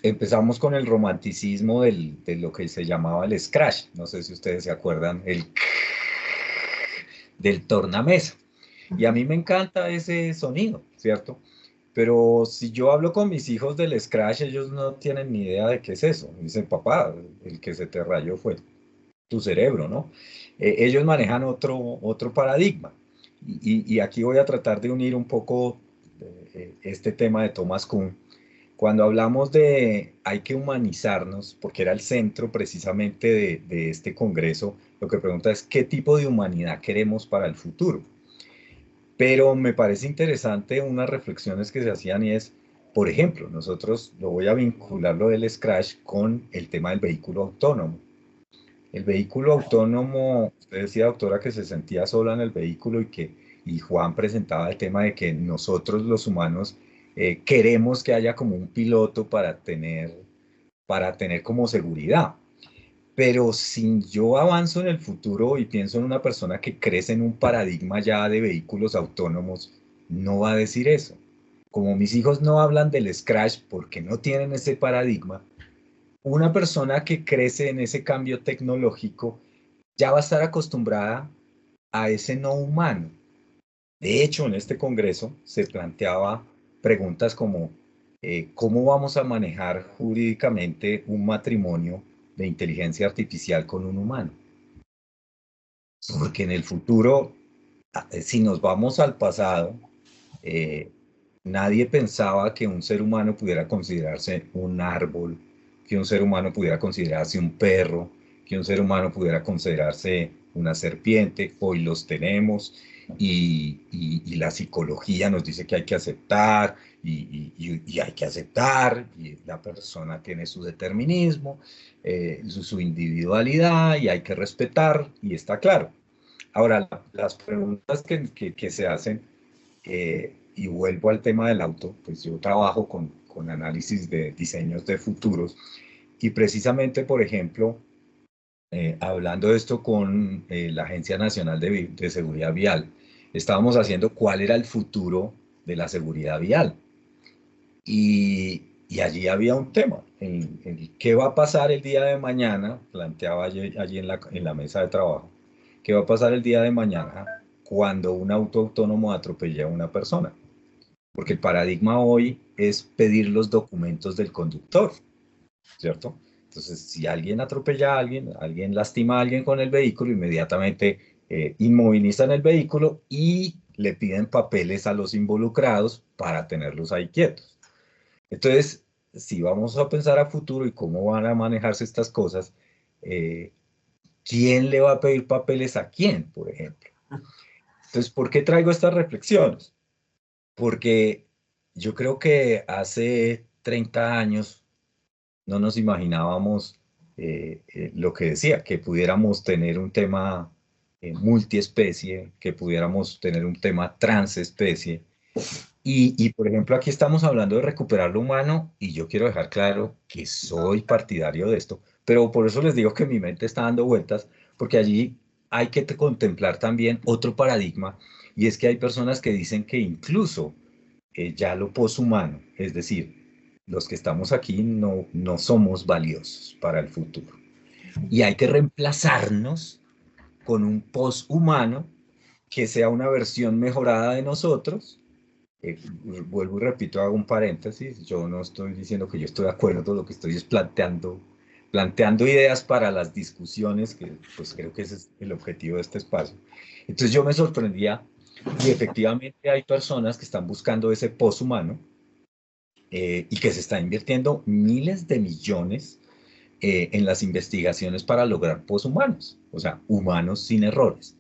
empezamos con el romanticismo de lo que se llamaba el scratch. No sé si ustedes se acuerdan, del tornamesa. Y a mí me encanta ese sonido, ¿cierto? Pero si yo hablo con mis hijos del scratch, ellos no tienen ni idea de qué es eso. Dicen, papá, el que se te rayó fue tu cerebro, ¿no? Ellos manejan otro paradigma. Y aquí voy a tratar de unir un poco este tema de Thomas Kuhn. Cuando hablamos de hay que humanizarnos, porque era el centro precisamente de este congreso, lo que pregunta es qué tipo de humanidad queremos para el futuro. Pero me parece interesante unas reflexiones que se hacían y es, por ejemplo, nosotros lo voy a vincular lo del Scratch con el tema del vehículo autónomo. El vehículo autónomo, usted decía, doctora, que se sentía sola en el vehículo y Juan presentaba el tema de que nosotros los humanos queremos que haya como un piloto para tener como seguridad. Pero si yo avanzo en el futuro y pienso en una persona que crece en un paradigma ya de vehículos autónomos, no va a decir eso. Como mis hijos no hablan del Scratch porque no tienen ese paradigma, una persona que crece en ese cambio tecnológico ya va a estar acostumbrada a ese no humano. De hecho, en este congreso se planteaba preguntas como ¿cómo vamos a manejar jurídicamente un matrimonio de inteligencia artificial con un humano? Porque en el futuro, si nos vamos al pasado, nadie pensaba que un ser humano pudiera considerarse un árbol, que un ser humano pudiera considerarse un perro, que un ser humano pudiera considerarse una serpiente. Hoy los tenemos y la psicología nos dice que hay que aceptar y hay que aceptar, y la persona tiene su determinismo, su individualidad y hay que respetar y está claro. Ahora, las preguntas que se hacen, y vuelvo al tema del auto, pues yo trabajo con análisis de diseños de futuros y precisamente, por ejemplo, hablando de esto con la Agencia Nacional de Seguridad Vial, estábamos haciendo cuál era el futuro de la seguridad vial. Y allí había un tema, ¿qué va a pasar el día de mañana? Planteaba allí en la mesa de trabajo, ¿qué va a pasar el día de mañana cuando un auto autónomo atropella a una persona. Porque el paradigma hoy es pedir los documentos del conductor, ¿cierto? Entonces, si alguien atropella a alguien, alguien lastima a alguien con el vehículo, inmediatamente inmovilizan el vehículo y le piden papeles a los involucrados para tenerlos ahí quietos. Entonces, si vamos a pensar a futuro y cómo van a manejarse estas cosas, ¿quién le va a pedir papeles a quién, por ejemplo? Entonces, ¿por qué traigo estas reflexiones? Porque yo creo que hace 30 años no nos imaginábamos lo que decía, que pudiéramos tener un tema multiespecie, que pudiéramos tener un tema transespecie. Y, por ejemplo, aquí estamos hablando de recuperar lo humano y yo quiero dejar claro que soy partidario de esto, pero por eso les digo que mi mente está dando vueltas, porque allí hay que contemplar también otro paradigma, y es que hay personas que dicen que incluso ya lo poshumano, es decir, los que estamos aquí no somos valiosos para el futuro. Y hay que reemplazarnos con un poshumano que sea una versión mejorada de nosotros. Vuelvo y repito, hago un paréntesis, yo no estoy diciendo que yo estoy de acuerdo, lo que estoy es planteando ideas para las discusiones, que pues creo que ese es el objetivo de este espacio. Entonces yo me sorprendía y efectivamente hay personas que están buscando ese poshumano y que se está invirtiendo miles de millones en las investigaciones para lograr poshumanos, o sea, humanos sin errores.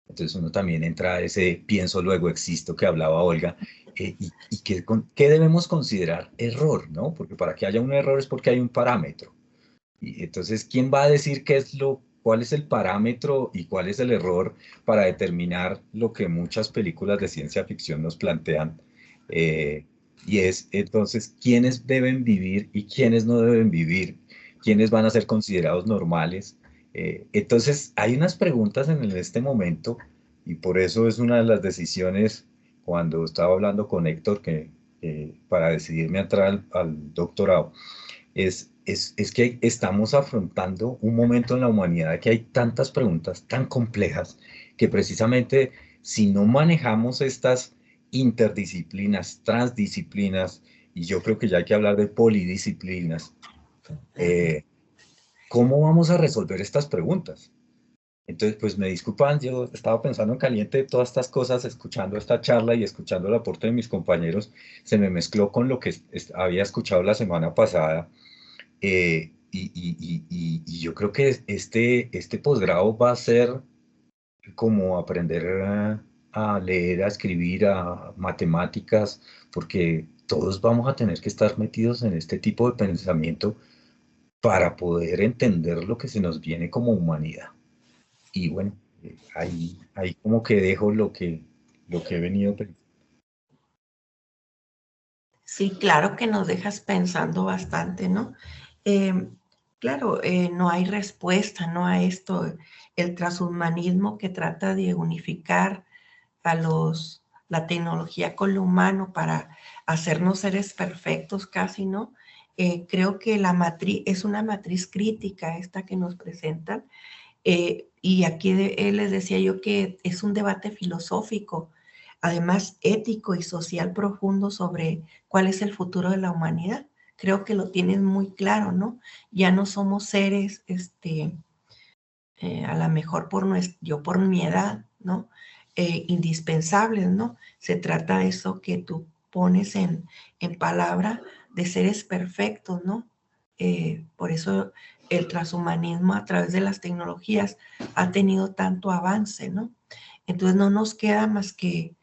Entonces uno también entra a ese pienso, luego existo que hablaba Olga, y ¿qué debemos considerar error? ¿No? Porque para que haya un error es porque hay un parámetro. Y entonces, ¿quién va a decir cuál es el parámetro y cuál es el error para determinar lo que muchas películas de ciencia ficción nos plantean? Y es entonces, ¿quiénes deben vivir y quiénes no deben vivir? ¿Quiénes van a ser considerados normales? Entonces, hay unas preguntas en este momento y por eso es una de las decisiones cuando estaba hablando con Héctor para decidirme a entrar al doctorado, es que estamos afrontando un momento en la humanidad que hay tantas preguntas tan complejas que precisamente si no manejamos estas interdisciplinas, transdisciplinas, y yo creo que ya hay que hablar de polidisciplinas, ¿cómo vamos a resolver estas preguntas? Entonces, pues me disculpan, yo estaba pensando en caliente todas estas cosas, escuchando esta charla y escuchando el aporte de mis compañeros, se me mezcló con lo que había escuchado la semana pasada, y yo creo que este posgrado va a ser como aprender a leer, a escribir, a matemáticas, porque todos vamos a tener que estar metidos en este tipo de pensamiento para poder entender lo que se nos viene como humanidad. Y bueno, ahí como que dejo lo que he venido pensando. Sí, claro que nos dejas pensando bastante, ¿no? Claro, no hay respuesta, ¿no? A esto, el transhumanismo que trata de unificar la tecnología con lo humano para hacernos seres perfectos casi, ¿no? Creo que la matriz es una matriz crítica esta que nos presentan. Y aquí les decía yo que es un debate filosófico, además ético y social profundo sobre cuál es el futuro de la humanidad. Creo que lo tienen muy claro, ¿no? Ya no somos seres, a lo mejor yo por mi edad, ¿no? Indispensables, ¿no? Se trata de eso que tú pones en palabra, de seres perfectos, ¿no? Por eso el transhumanismo a través de las tecnologías ha tenido tanto avance, ¿no? Entonces no nos queda más que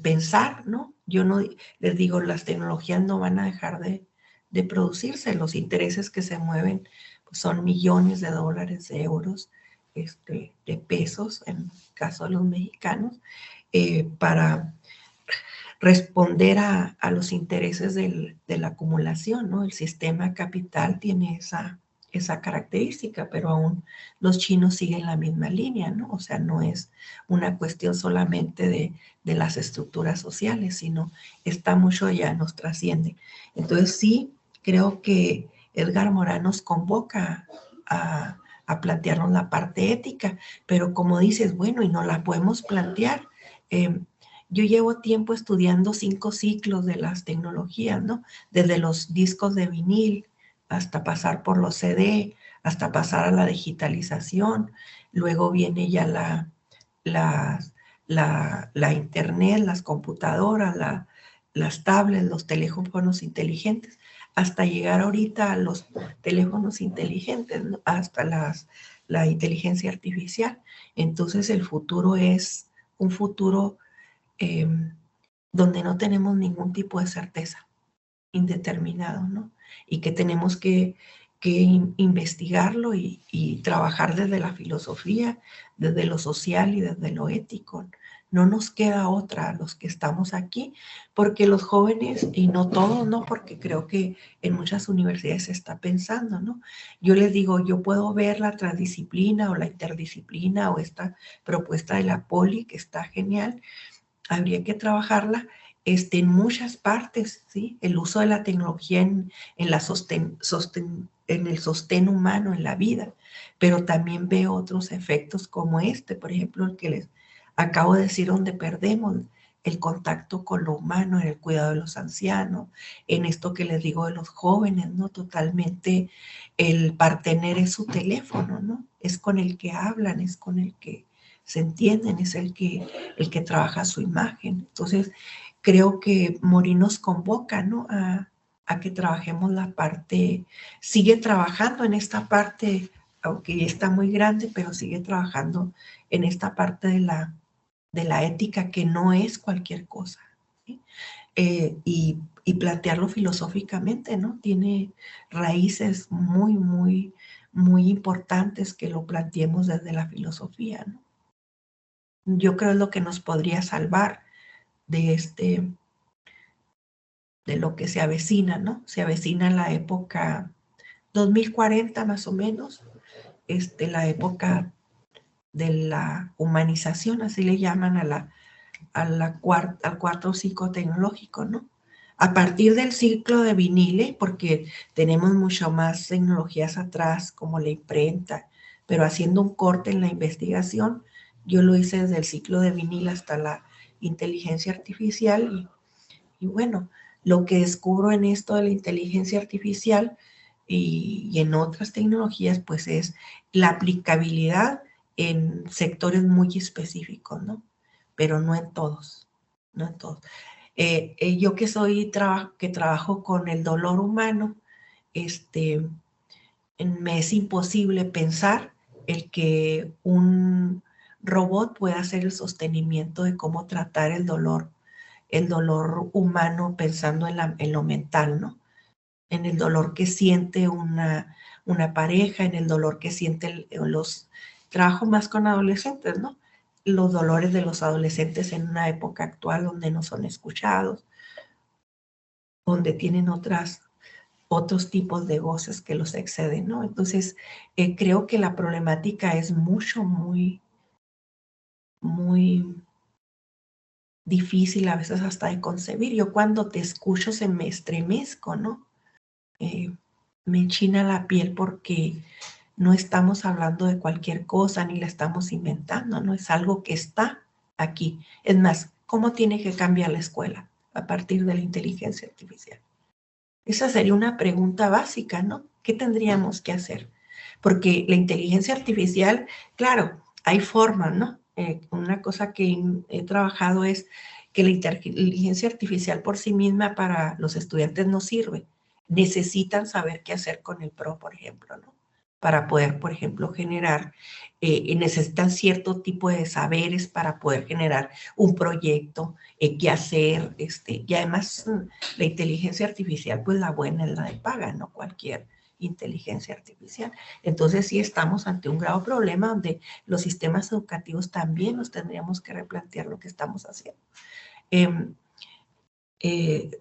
pensar, ¿no? Yo no les digo, las tecnologías no van a dejar de producirse, los intereses que se mueven pues, son millones de dólares, de euros, de pesos, en el caso de los mexicanos, para responder a los intereses de la acumulación, ¿no? El sistema capital tiene esa característica, pero aún los chinos siguen la misma línea, ¿no? O sea, no es una cuestión solamente de las estructuras sociales, sino está mucho allá, nos trasciende. Entonces sí, creo que Edgar Morin nos convoca a a plantearnos la parte ética, pero como dices, bueno, y no la podemos plantear. Yo llevo tiempo estudiando 5 ciclos de las tecnologías, ¿no? Desde los discos de vinil hasta pasar por los CD, hasta pasar a la digitalización. Luego viene ya la internet, las computadoras, las tablets, los teléfonos inteligentes, hasta llegar ahorita a los teléfonos inteligentes, ¿no? Hasta la inteligencia artificial. Entonces el futuro es un futuro donde no tenemos ningún tipo de certeza, indeterminado, ¿no? Y que tenemos que investigarlo y trabajar desde la filosofía, desde lo social y desde lo ético. No nos queda otra a los que estamos aquí, porque los jóvenes, y no todos, ¿no? Porque creo que en muchas universidades se está pensando, ¿no? Yo les digo, yo puedo ver la transdisciplina o la interdisciplina o esta propuesta de la Poli, que está genial, habría que trabajarla en muchas partes, ¿sí? El uso de la tecnología en el sostén humano, en la vida, pero también veo otros efectos como por ejemplo, el que les acabo de decir, donde perdemos el contacto con lo humano, en el cuidado de los ancianos, en esto que les digo de los jóvenes, ¿no? Totalmente el partener es su teléfono, ¿no? Es con el que hablan, es con el que se entienden, es el que trabaja su imagen. Entonces, creo que Morí nos convoca, ¿no? A que trabajemos la parte, sigue trabajando en esta parte, aunque ya está muy grande, pero sigue trabajando en esta parte de la ética, que no es cualquier cosa, ¿sí? Y plantearlo filosóficamente, ¿no? Tiene raíces muy, muy, muy importantes que lo planteemos desde la filosofía, ¿no? Yo creo es lo que nos podría salvar de lo que se avecina, ¿no? Se avecina la época 2040 más o menos, la época de la humanización, así le llaman al cuarto ciclo tecnológico, ¿no? A partir del ciclo de vinile, porque tenemos mucho más tecnologías atrás, como la imprenta, pero haciendo un corte en la investigación, yo lo hice desde el ciclo de vinil hasta la inteligencia artificial y bueno, lo que descubro en esto de la inteligencia artificial y en otras tecnologías, pues es la aplicabilidad en sectores muy específicos, ¿no? Pero no en todos, no en todos. Yo que trabajo con el dolor humano, me es imposible pensar el que un robot pueda hacer el sostenimiento de cómo tratar el dolor humano pensando en lo mental, ¿no? En el dolor que siente una pareja, en el dolor que siente trabajo más con adolescentes, ¿no? Los dolores de los adolescentes en una época actual donde no son escuchados, donde tienen otros tipos de voces que los exceden, ¿no? Entonces, creo que la problemática es muy, muy difícil a veces hasta de concebir. Yo cuando te escucho se me estremezco, ¿no? Me enchina la piel porque no estamos hablando de cualquier cosa ni la estamos inventando, ¿no? Es algo que está aquí. Es más, ¿cómo tiene que cambiar la escuela a partir de la inteligencia artificial? Esa sería una pregunta básica, ¿no? ¿Qué tendríamos que hacer? Porque la inteligencia artificial, claro, hay formas, ¿no? Una cosa que he trabajado es que la inteligencia artificial por sí misma para los estudiantes no sirve. Necesitan saber qué hacer con el PRO, por ejemplo, ¿no? Para poder, por ejemplo, generar, necesitan cierto tipo de saberes para poder generar un proyecto, qué hacer, y además la inteligencia artificial, pues la buena es la de paga, no cualquier inteligencia artificial. Entonces sí estamos ante un grave problema donde los sistemas educativos también nos tendríamos que replantear lo que estamos haciendo.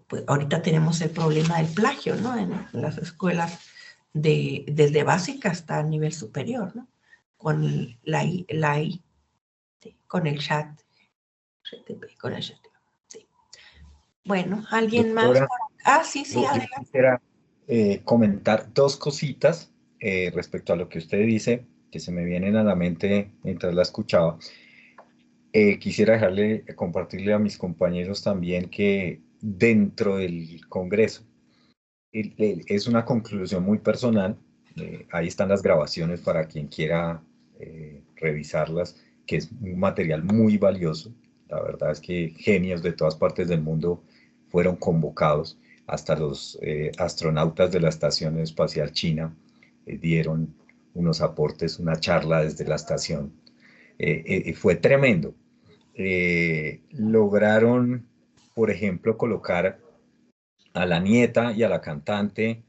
Pues ahorita tenemos el problema del plagio, ¿no? En las escuelas desde básica hasta nivel superior, ¿no? Con la AI, ¿sí? Con el chat, con el chat. Sí. Bueno, ¿alguien Doctora, más? Ah, sí, adelante. Yo quisiera comentar 2 cositas respecto a lo que usted dice. que se me vienen a la mente mientras la escuchaba. Quisiera compartirle a mis compañeros también que dentro del Congreso es una conclusión muy personal. Ahí están las grabaciones para quien quiera revisarlas, que es un material muy valioso. La verdad es que genios de todas partes del mundo fueron convocados. Hasta los astronautas de la Estación Espacial China dieron unos aportes, una charla desde la estación. Fue tremendo. Lograron, por ejemplo, colocar a la nieta y a la cantante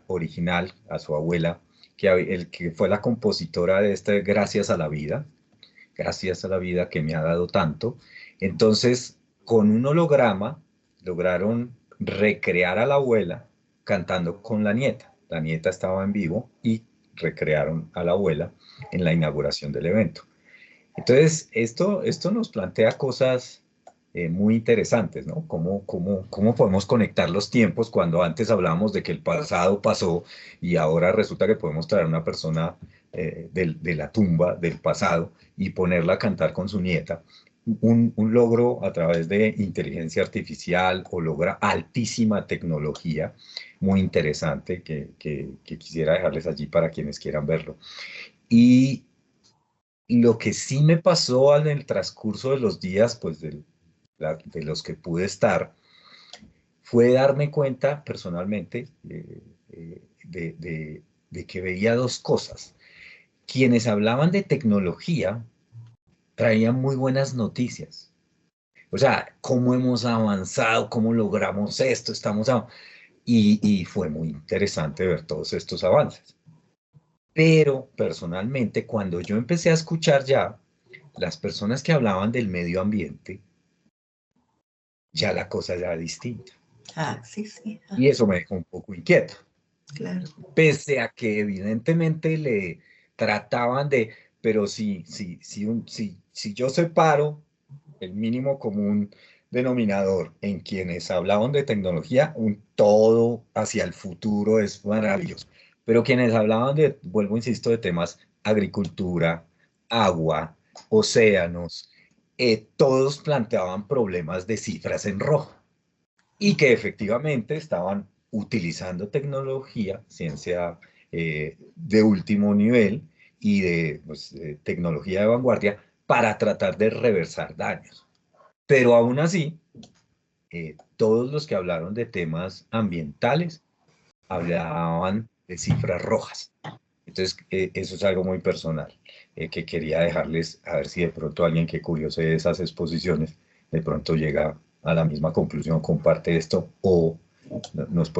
original, a su abuela, que fue la compositora de este gracias a la vida que me ha dado tanto. Entonces, con un holograma, lograron recrear a la abuela cantando con la nieta. La nieta estaba en vivo y recrearon a la abuela en la inauguración del evento. Entonces, esto nos plantea cosas muy interesantes, ¿no? ¿Cómo podemos conectar los tiempos cuando antes hablábamos de que el pasado pasó y ahora resulta que podemos traer a una persona de la tumba del pasado y ponerla a cantar con su nieta? Un logro a través de inteligencia artificial o logra altísima tecnología, muy interesante, que quisiera dejarles allí para quienes quieran verlo. Y lo que sí me pasó en el transcurso de los días, pues de los que pude estar, fue darme cuenta personalmente de que veía dos cosas. Quienes hablaban de tecnología traían muy buenas noticias. O sea, cómo hemos avanzado, cómo logramos esto, y fue muy interesante ver todos estos avances. Pero personalmente, cuando yo empecé a escuchar ya las personas que hablaban del medio ambiente, ya la cosa era distinta. Sí. Y eso me dejó un poco inquieto. Claro. Pese a que evidentemente le trataban pero si yo separo el mínimo común denominador en quienes hablaban de tecnología, un todo hacia el futuro es maravilloso. Pero quienes hablaban vuelvo, insisto, de temas agricultura, agua, océanos, todos planteaban problemas de cifras en rojo y que efectivamente estaban utilizando tecnología, ciencia de último nivel y de tecnología de vanguardia para tratar de reversar daños. Pero aún así, todos los que hablaron de temas ambientales hablaban de cifras rojas. Entonces, eso es algo muy personal que quería dejarles, a ver si de pronto alguien que curiose de esas exposiciones de pronto llega a la misma conclusión, comparte esto o nos puede